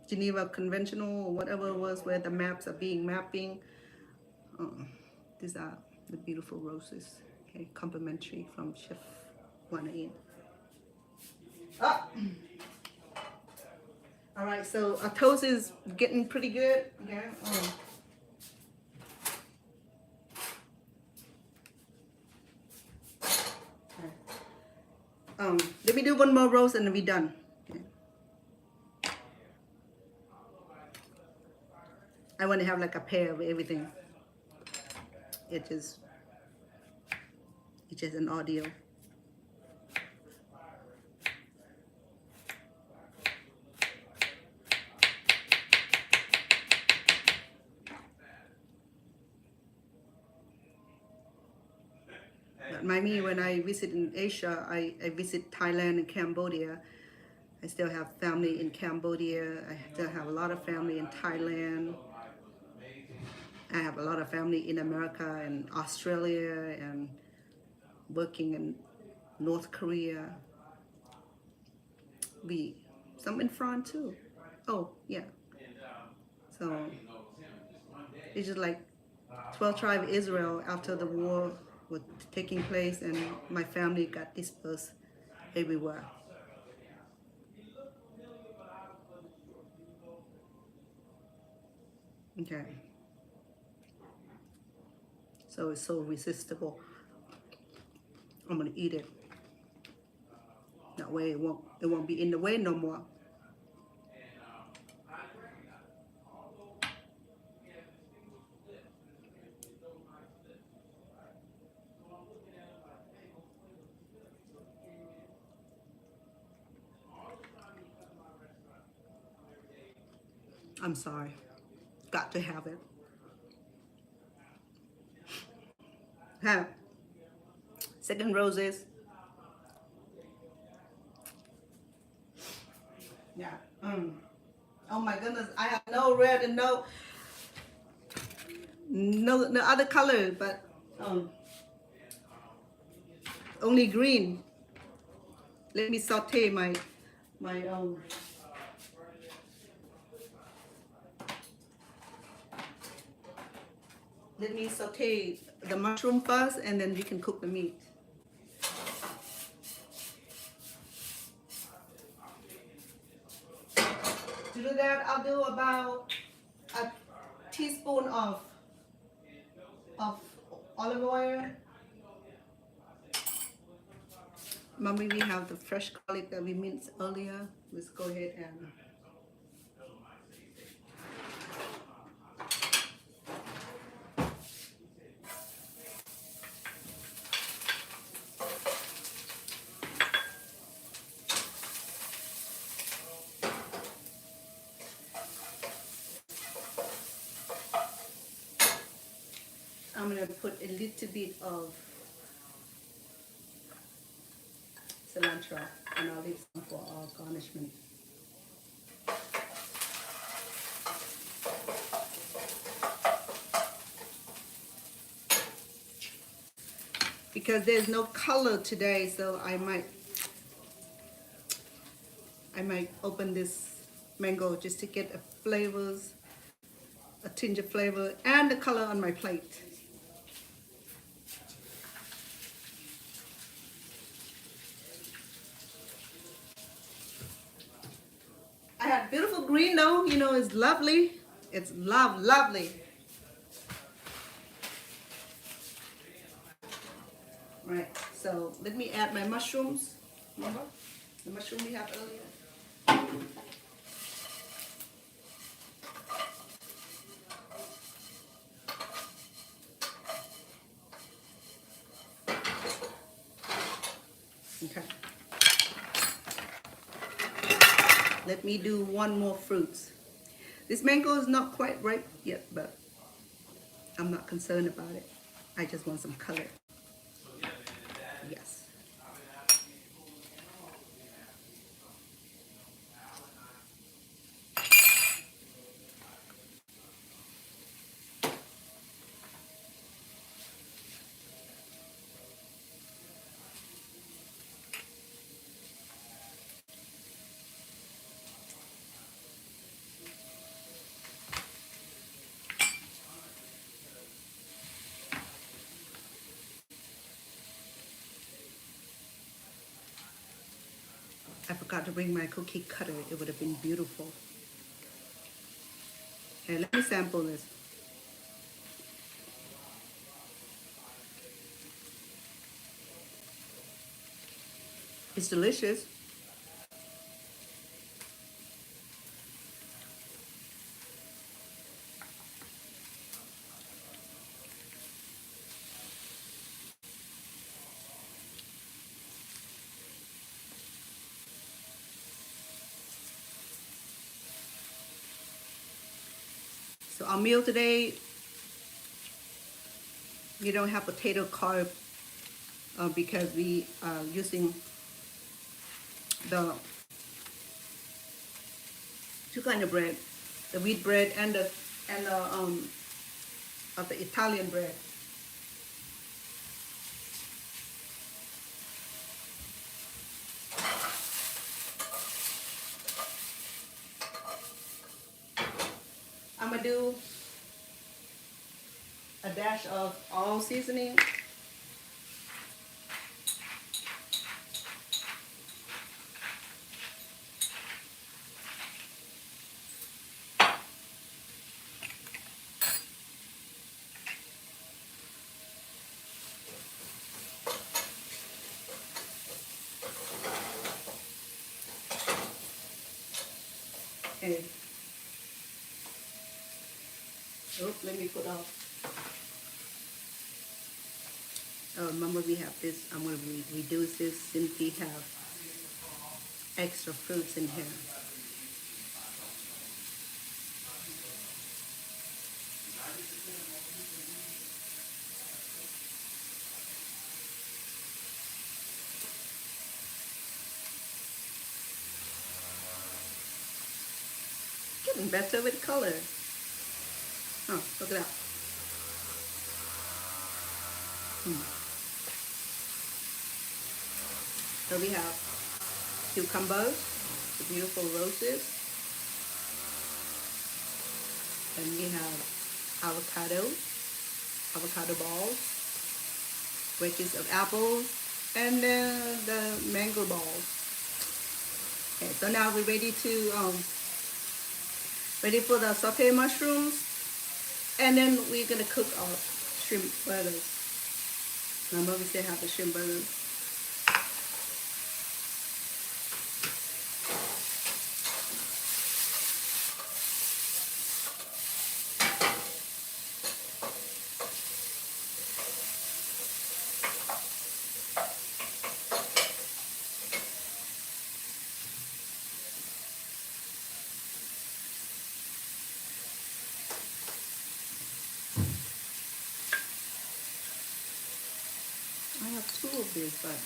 Geneva Conventional or whatever it was, where the maps are being mapping. These are the beautiful roses. Okay, complementary from Chef Inn. Ah. All right, so our toast is getting pretty good. Yeah. Let me do one more roast and then we're done. Okay. I want to have like a pair of everything. It's just an audio. But me, when I visit in Asia, I visit Thailand and Cambodia. I still have family in Cambodia. I still have a lot of family in Thailand. I have a lot of family in America and Australia, and working in North Korea. Some in France too. Oh yeah. So it's just like 12 tribe Israel after the war was taking place, and my family got dispersed everywhere. Okay. So it's so resistible. I'm gonna eat it. That way it won't be in the way no more. I'm sorry. Got to have it. Okay. Second roses. Yeah. Oh my goodness. I have no red and no other color, but only green. Let me saute my let me saute the mushroom first, and then we can cook the meat. To do that, I'll do about a teaspoon of olive oil. Mommy, we have the fresh garlic that we minced earlier. Let's go ahead and I'm gonna put a little bit of cilantro, and I'll leave some for our garnishment. Because there's no color today, so I might open this mango just to get the flavors, a tinge of flavor, and the color on my plate. I had beautiful green though, you know, it's lovely. It's lovely. Right, so let me add my mushrooms. Remember the mushroom we have earlier? Okay. Let me do one more fruit. This mango is not quite ripe yet, but I'm not concerned about it. I just want some color. Yes. I forgot to bring my cookie cutter. It would have been beautiful. Okay, let me sample this. It's delicious. So our meal today, we don't have potato carb because we are using the two kind of bread, the wheat bread and the Italian bread. I'm gonna do a dash of all seasoning. And let me put off. Remember we have this. I'm going to reduce this since we have extra fruits in here. looking better with color. Oh, look at that. So we have cucumbers, the beautiful roses, and we have avocado balls, wedges of apples, and then the mango balls. Okay, so now we're ready to ready for the sauteed mushrooms, and then we're gonna cook our shrimp burgers. Remember, we still have the shrimp burgers. I have two of these, but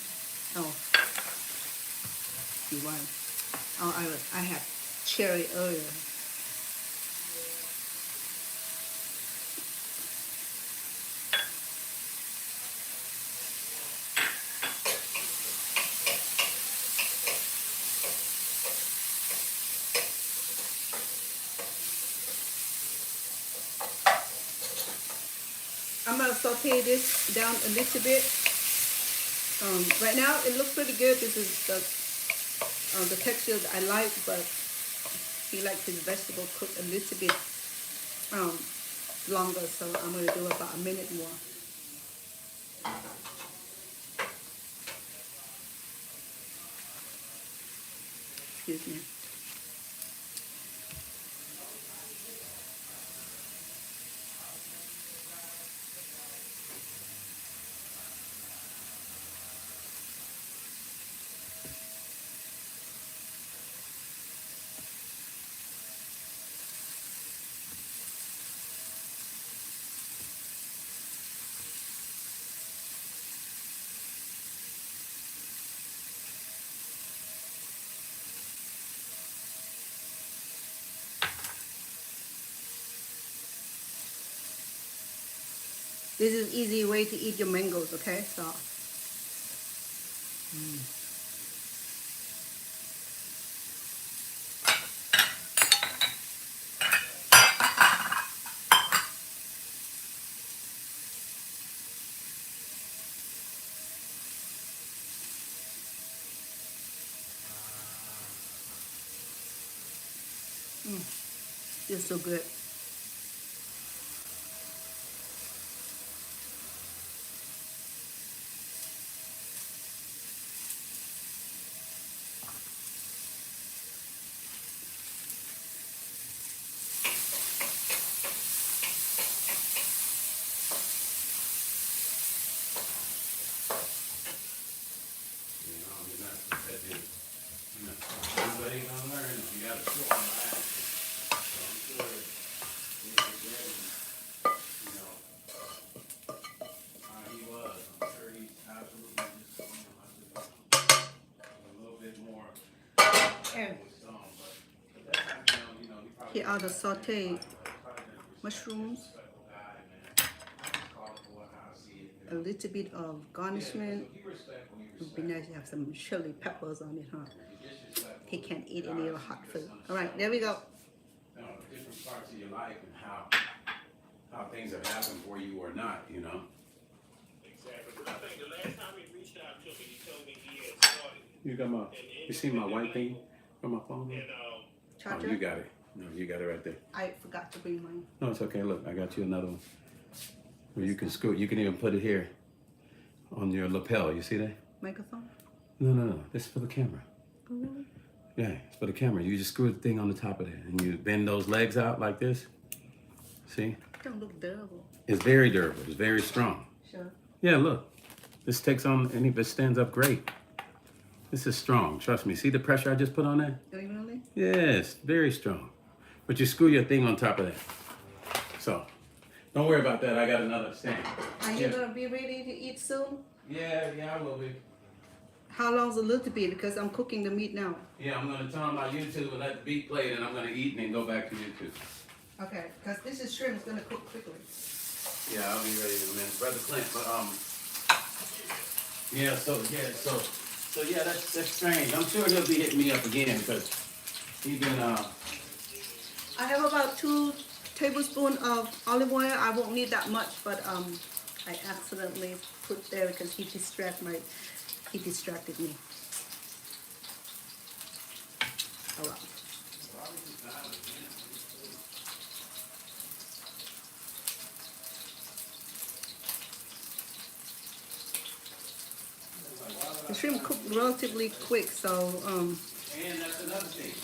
one. I had cherry earlier. I'm gonna saute this down a little bit. Right now it looks pretty good. This is the texture that I like, but he likes his vegetable cooked a little bit longer, so I'm going to do about a minute more. Excuse me. This is an easy way to eat your mangoes, okay? So, it's so good. Here are the sauteed mushrooms, a little bit of garnishment. It would be nice to have some chili peppers on it, huh? He can't eat any of the hot food. All right, there we go. Different parts of your life and how things have happened for you or not, you know. Exactly. I think the last time he reached out to me, he told me he had started. You see my white thing from my phone? And, Oh, you got it. No, you got it right there. I forgot to bring mine. No, it's okay. Look, I got you another one. Where you can screw it. You can even put it here on your lapel. You see that? Microphone? No. This is for the camera. Oh, really? Yeah, it's for the camera. You just screw the thing on the top of it and you bend those legs out like this. See? Don't look durable. It's very durable. It's very strong. Sure. Yeah, look. This takes on, and it stands up great. This is strong. Trust me. See the pressure I just put on that? Really? Yes, very strong. But you screw your thing on top of that. So, don't worry about that. I got another stand. Are you going to be ready to eat soon? Yeah, I will be. How long's a little bit? Because I'm cooking the meat now. Yeah, I'm gonna turn on my YouTube and let the beat play, and I'm gonna eat and then go back to YouTube. Okay, because this is shrimp. It's gonna cook quickly. Yeah, I'll be ready in a minute, Brother Clint. But so yeah, that's strange. I'm sure he'll be hitting me up again because he's been I have about 2 tablespoons of olive oil. I won't need that much, but I accidentally put there because he distracted me. Oh well. The shrimp cook relatively quick, so and that's another thing.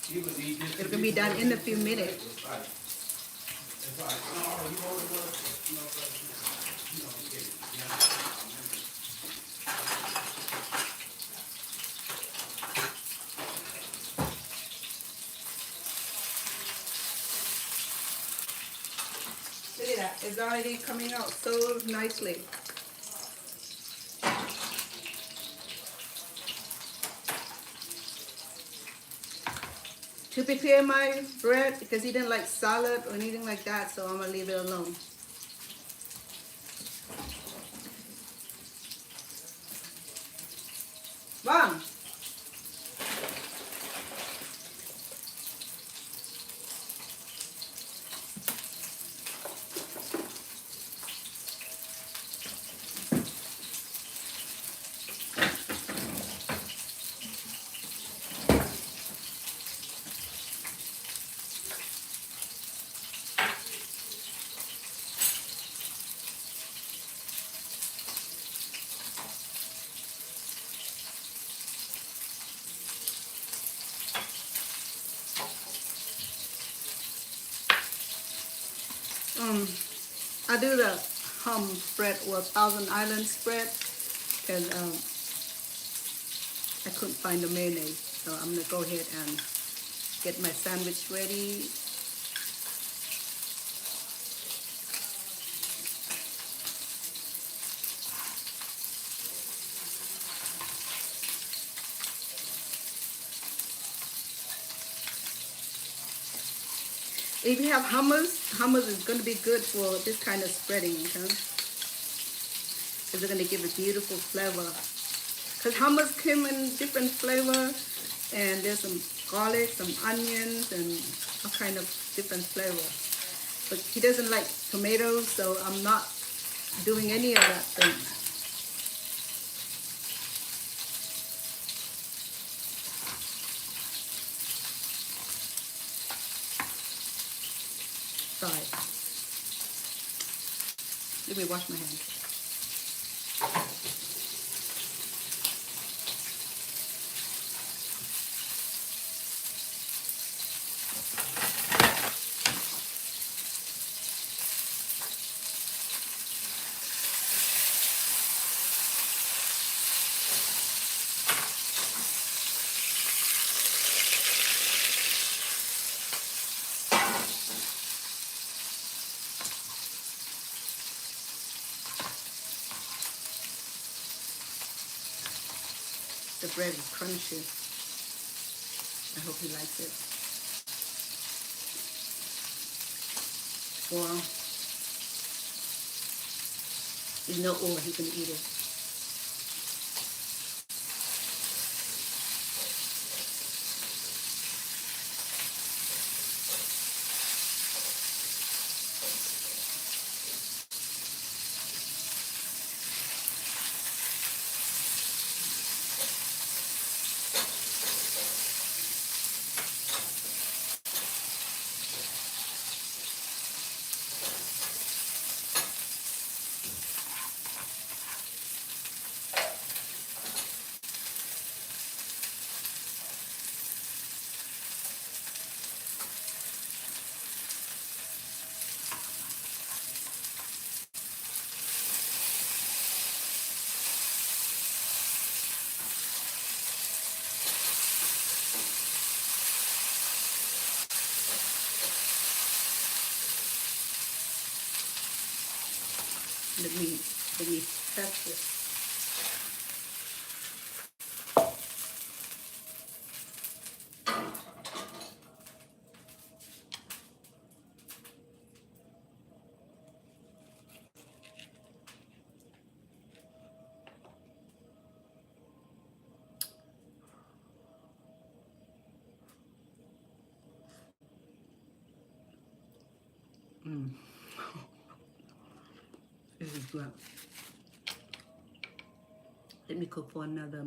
He was eating this. it can be done in a few minutes. Look at that, it's already coming out so nicely. To prepare my bread, because he didn't like salad or anything like that, so I'm gonna leave it alone. Bang! I do the hum spread or Thousand Island spread because I couldn't find the mayonnaise, so I'm gonna go ahead and get my sandwich ready. If you have hummus is going to be good for this kind of spreading, okay? Because it's going to give a beautiful flavor. Because hummus came in different flavor, and there's some garlic, some onions, and all kind of different flavor. But he doesn't like tomatoes, so I'm not doing any of that thing. Sorry. Let me wash my hands. The bread is crunchy. I hope he likes it. Well, you know, or he can eat it. Let me test it. This is good. Let me cook for another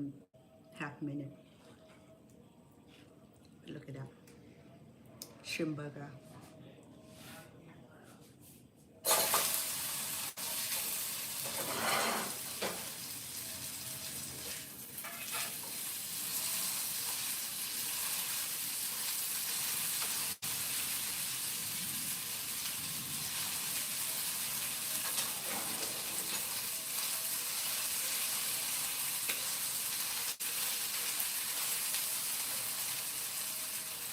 half minute. Look at that. Shrimp burger.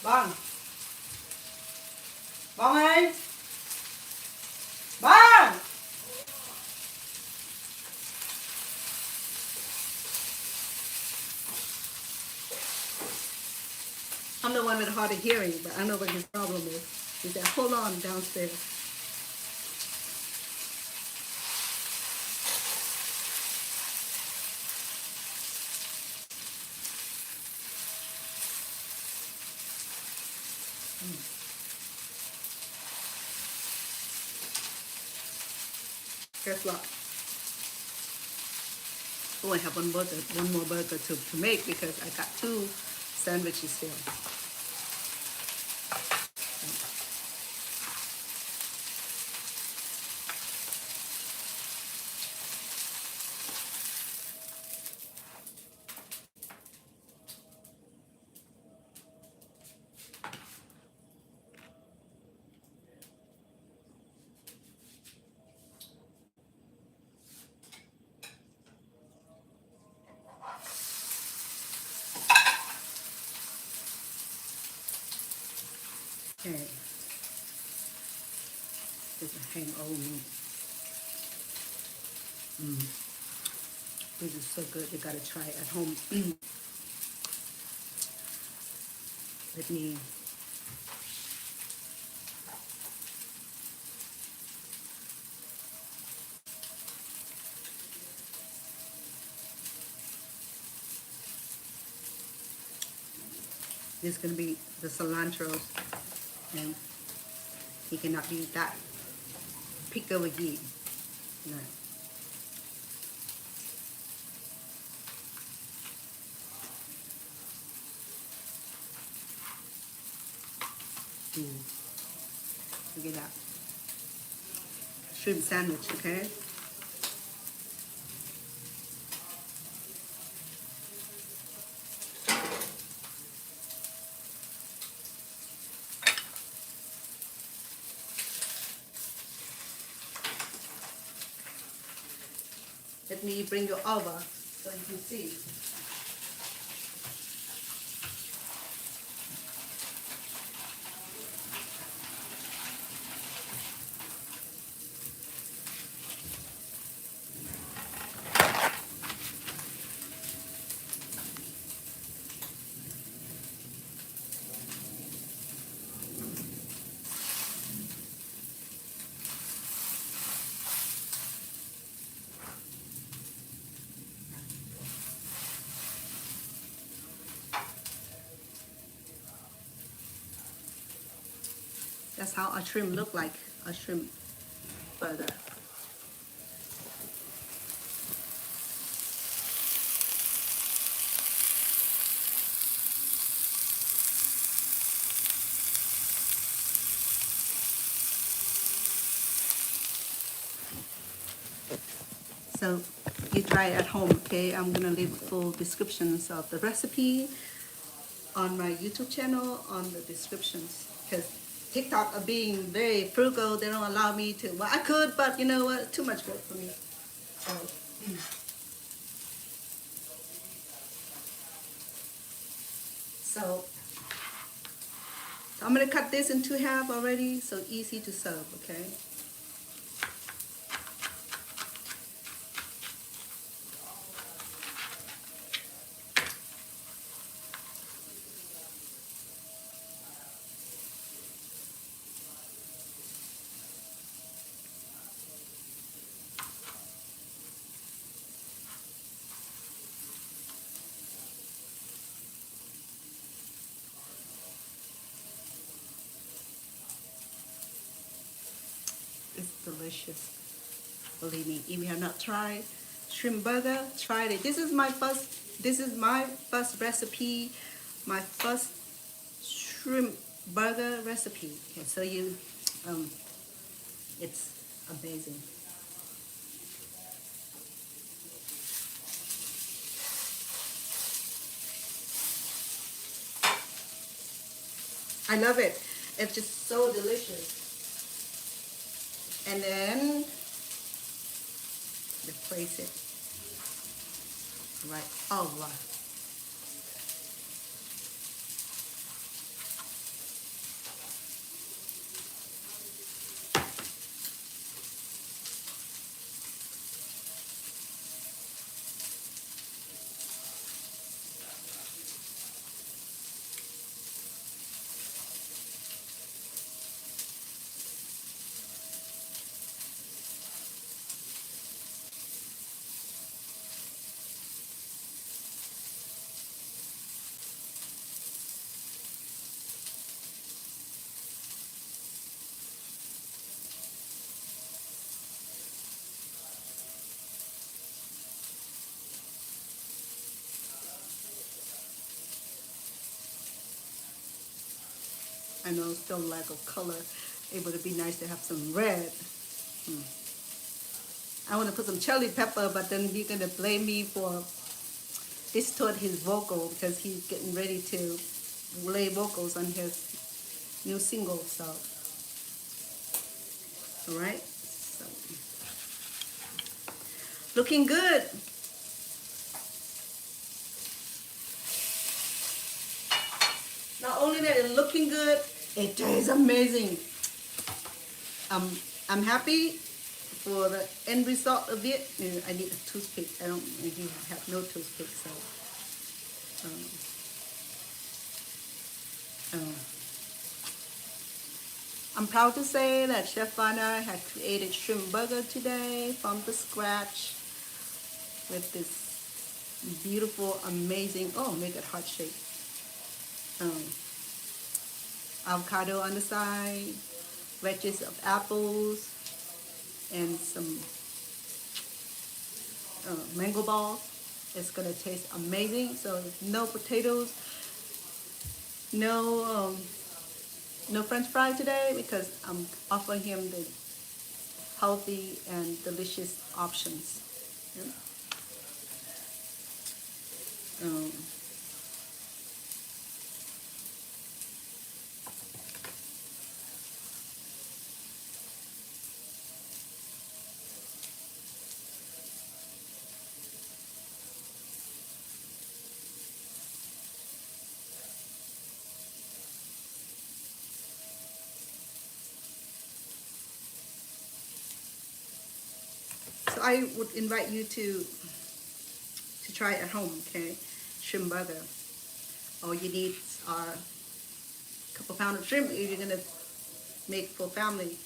Bong. Bong ơi. Bong. I'm the one with hard of hearing, but I know what his problem is. He said, hold on downstairs. Guess what? Oh, I have one more burger to make because I got 2 sandwiches here. Okay. This is hang on. This is so good. You gotta try it at home. Let me. This is gonna be the cilantro, and he cannot be that picky. No. Look at that. Shrimp sandwich, okay? Let me bring you over so you can see. That's how a shrimp look like, a shrimp burger. So you try it at home, okay? I'm gonna leave full descriptions of the recipe on my YouTube channel on the descriptions, because TikTok are being very frugal. They don't allow me to. Well, I could, but you know what? Too much work for me. So I'm gonna cut this in 2 halves already, so easy to serve. Okay. delicious. Believe me, if you have not tried shrimp burger, try it. This is my first recipe, my first shrimp burger recipe. Okay, so it's amazing. I love it. It's just so delicious. And then replace it right over. I know still lack of color. It would be nice to have some red. I want to put some chili pepper, but then you're gonna blame me for distort his vocal because he's getting ready to lay vocals on his new single. So, all right. So, looking good. Not only that it's looking good, it tastes amazing. I'm happy for the end result of it. I need a toothpick. I have no toothpick, so I'm proud to say that Chef Vanna had created shrimp burger today from the scratch with this beautiful, amazing, oh, make it heart shape. Avocado on the side, wedges of apples, and some mango balls. It's gonna taste amazing. So no potatoes, no French fry today because I'm offering him the healthy and delicious options. Yeah. So I would invite you to try it at home, okay? Shrimp burger. All you need are a couple pounds of shrimp if you're gonna make for family.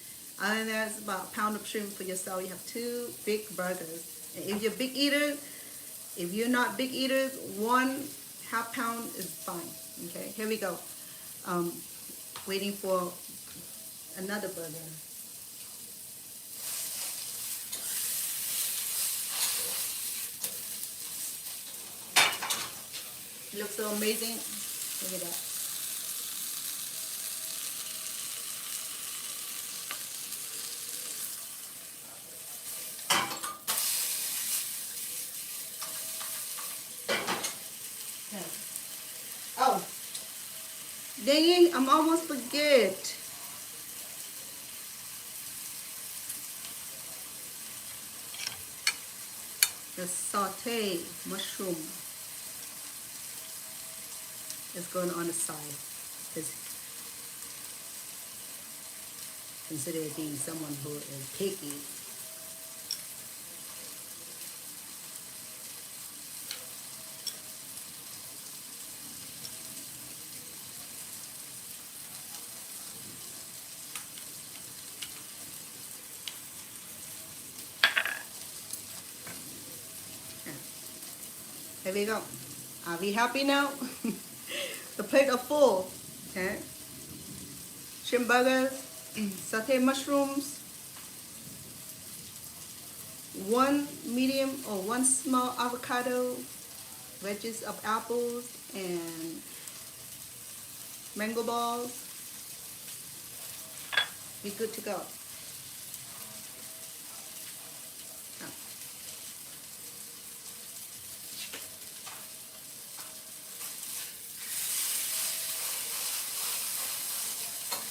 Other than that, it's about a pound of shrimp for yourself. You have 2 big burgers. And if you're big eaters, if you're not big eaters, 1/2 pound is fine. Okay, here we go. Waiting for another burger. It looks so amazing. Look at that. Okay. Oh, dang it, I'm almost forget. The saute mushroom is going on the side because consider being someone who is picky. Here we go. Are we happy now? The plate are full. Okay. Shrimp burgers, sauteed mushrooms, one medium or one small avocado, wedges of apples, and mango balls. Be good to go.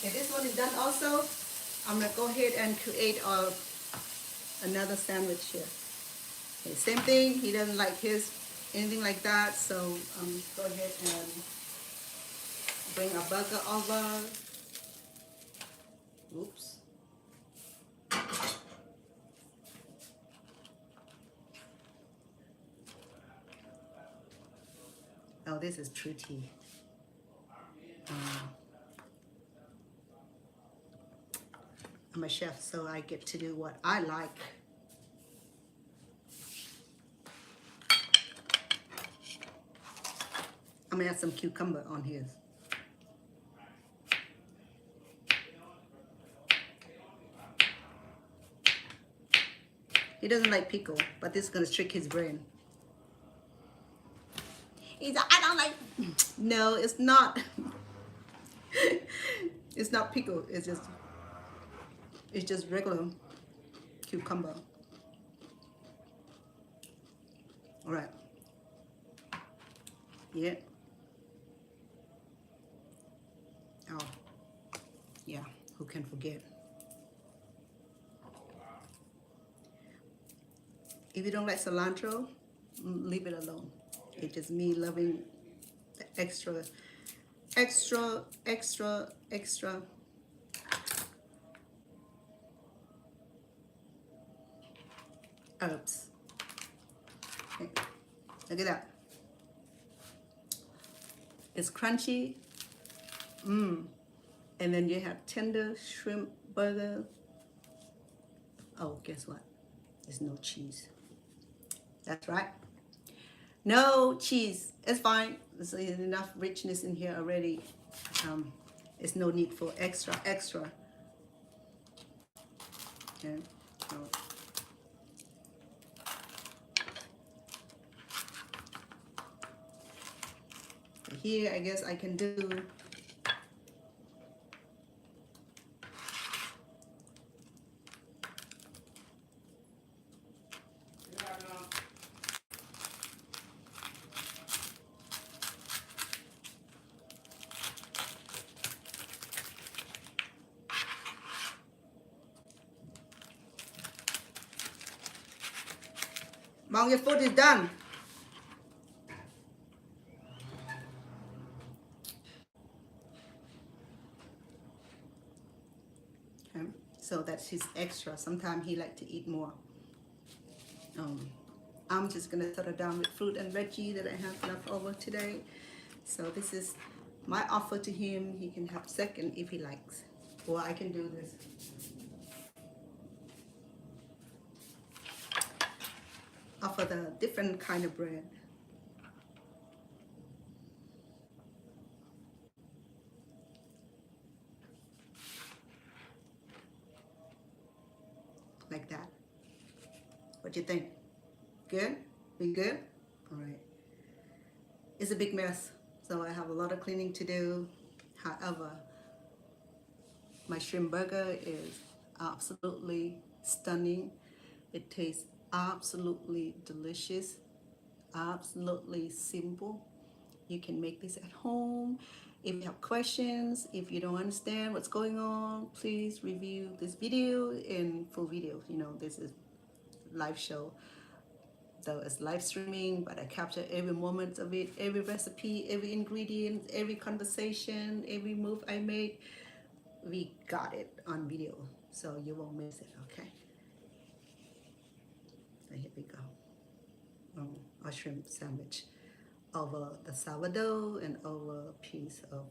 Okay, this one is done also. I'm gonna go ahead and create another sandwich here. Okay, same thing, he doesn't like his anything like that, so go ahead and bring a burger over. Oops. Oh, this is tricky. I'm a chef, so I get to do what I like. I'm gonna add some cucumber on his. He doesn't like pickle, but this is gonna trick his brain. He's like, I don't like. No, it's not. It's not pickle. It's just regular cucumber. All right. Yeah. Oh, yeah. Who can forget? If you don't like cilantro, leave it alone. It's just me loving the extra herbs. Okay. Look at that. It's crunchy. And then you have tender shrimp burger. Oh, guess what? There's no cheese. That's right. No cheese. It's fine. There's enough richness in here already. There's no need for extra. Okay. So, here, I guess I can do Mom, your food is done. Okay, so that's his extra. Sometimes he like to eat more. I'm just gonna settle down with fruit and veggie that I have left over today. So this is my offer to him. He can have second if he likes, or I can do this. Offer the different kind of bread. Like that. What do you think? Good? We good? All right. It's a big mess, so I have a lot of cleaning to do. However, my shrimp burger is absolutely stunning. It tastes absolutely delicious, absolutely simple. You can make this at home. If you have questions, if you don't understand what's going on, please review this video in full video. You know, this is live show, so it's live streaming, but I capture every moment of it, every recipe, every ingredient, every conversation, every move I make. We got it on video, so you won't miss it. Okay, so here we go. A shrimp sandwich over the sourdough and over a piece of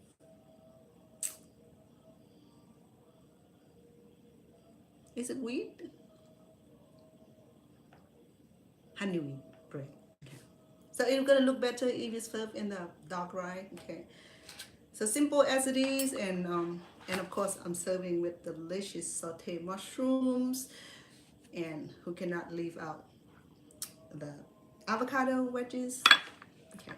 is it wheat? Honey wheat bread. Okay. So it's gonna look better if it's served in the dark rye. Okay. So simple as it is, and of course I'm serving with delicious sauteed mushrooms, and who cannot leave out the avocado wedges. Okay,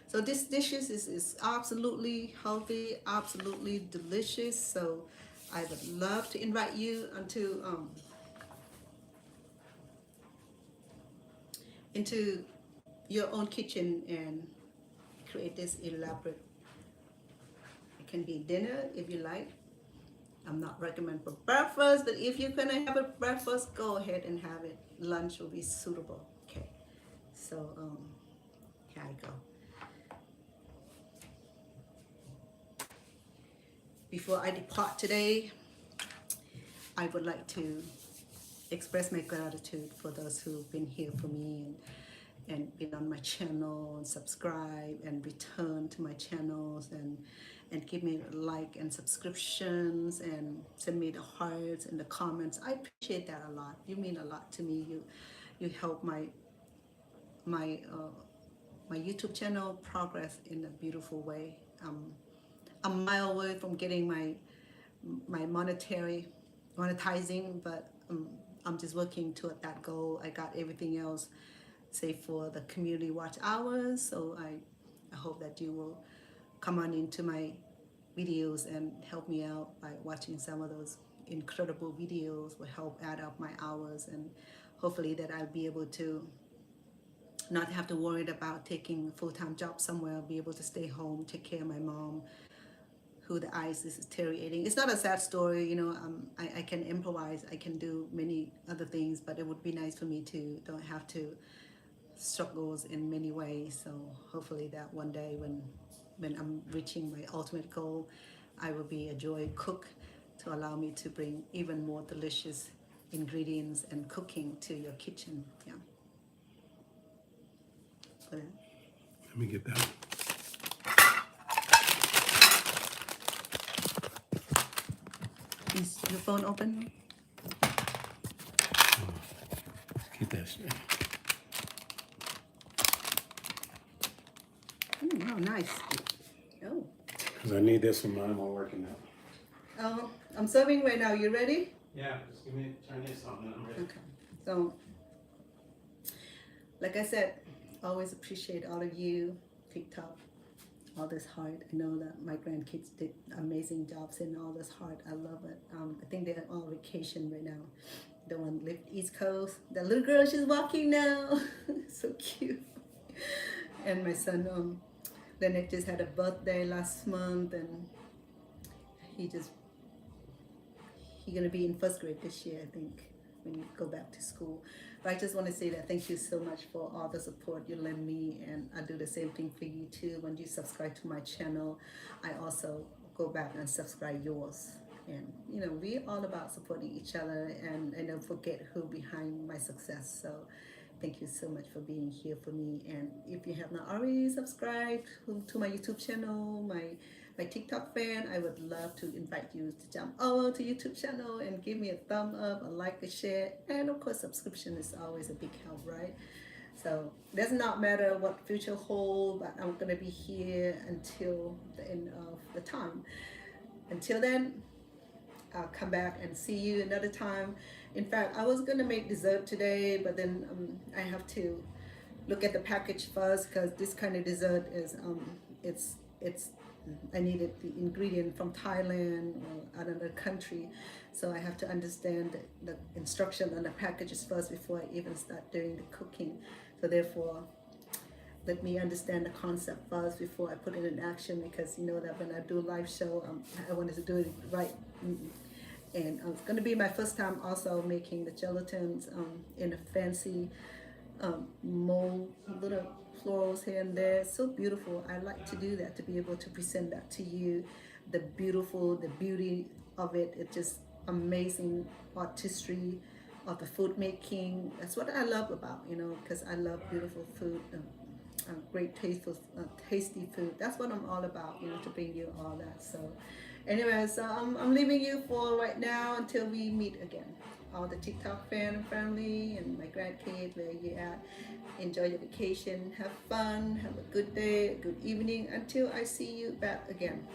so this dishes is absolutely healthy, absolutely delicious. So I would love to invite you into your own kitchen and create this elaborate. It can be dinner if you like. I'm not recommend for breakfast, but if you're gonna have a breakfast, go ahead and have it. Lunch will be suitable. Okay, so here I go. Before I depart today, I would like to express my gratitude for those who've been here for me and been on my channel and subscribe and return to my channels and give me a like and subscriptions and send me the hearts and the comments. I appreciate that a lot. You mean a lot to me. You help my YouTube channel progress in a beautiful way. I'm a mile away from getting my monetizing, but I'm just working toward that goal. I got everything else save for the community watch hours, so I hope that you will come on into my videos and help me out by watching some of those incredible videos. Will help add up my hours, and hopefully that I'll be able to not have to worry about taking a full-time job somewhere. I'll be able to stay home, take care of my mom, who the eyes is deteriorating. It's not a sad story, you know. I can improvise, I can do many other things, but it would be nice for me to don't have to struggles in many ways. So hopefully that one day when I'm reaching my ultimate goal, I will be a joy cook to allow me to bring even more delicious ingredients and cooking to your kitchen. Yeah. So, Let me get that. is your phone open? Keep that straight. Oh, nice. Oh. Because I need this when mine won't working out. Oh, I'm serving right now. You ready? Yeah, just give me Chinese something and I'm ready. Okay. So, like I said, always appreciate all of you, TikTok, all this hard. I know that my grandkids did amazing jobs in all this hard. I love it. I think they're on vacation right now. The one lived East Coast. The little girl, she's walking now. So cute. And my son, Leonard, just had a birthday last month, and he's gonna be in first grade this year, I think, when you go back to school. But I just want to say that thank you so much for all the support you lend me, and I do the same thing for you too. When you subscribe to my channel, I also go back and subscribe yours. And you know, we're all about supporting each other, and don't forget who behind my success. So thank you so much for being here for me. And if you have not already subscribed to my YouTube channel, my TikTok fan, I would love to invite you to jump over to YouTube channel and give me a thumb up, a like, a share, and of course subscription is always a big help, right? So it does not matter what future hold, but I'm gonna be here until the end of the time. Until then, I'll come back and see you another time. In fact, I was gonna make dessert today, but then I have to look at the package first, because this kind of dessert is I needed the ingredient from Thailand or another country, so I have to understand the instruction on the packages first before I even start doing the cooking. So therefore, let me understand the concept first before I put it in action, because you know that when I do a live show, I wanted to do it right. And it's going to be my first time also making the gelatins in a fancy mold, little florals here and there. So beautiful. I like to do that, to be able to present that to you. The beauty of it. It's just amazing artistry of the food making. That's what I love about, you know, because I love beautiful food. Great tasty food. That's what I'm all about, you know, to bring you all that. So anyway, so I'm leaving you for right now until we meet again. All the TikTok fan and family and my grandkids, where you at, enjoy your vacation, have fun, have a good day, a good evening, until I see you back again.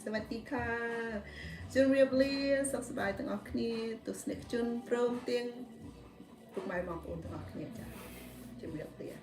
สวัสดีค่ะจุนเรียบเรียนสุขสบายทั้งออกគ្នាตุสเนกจุนพร้อมเตียง ทุกไม้บางปูนตลอดเนี่ยจ้ะจะเรียบเรียบ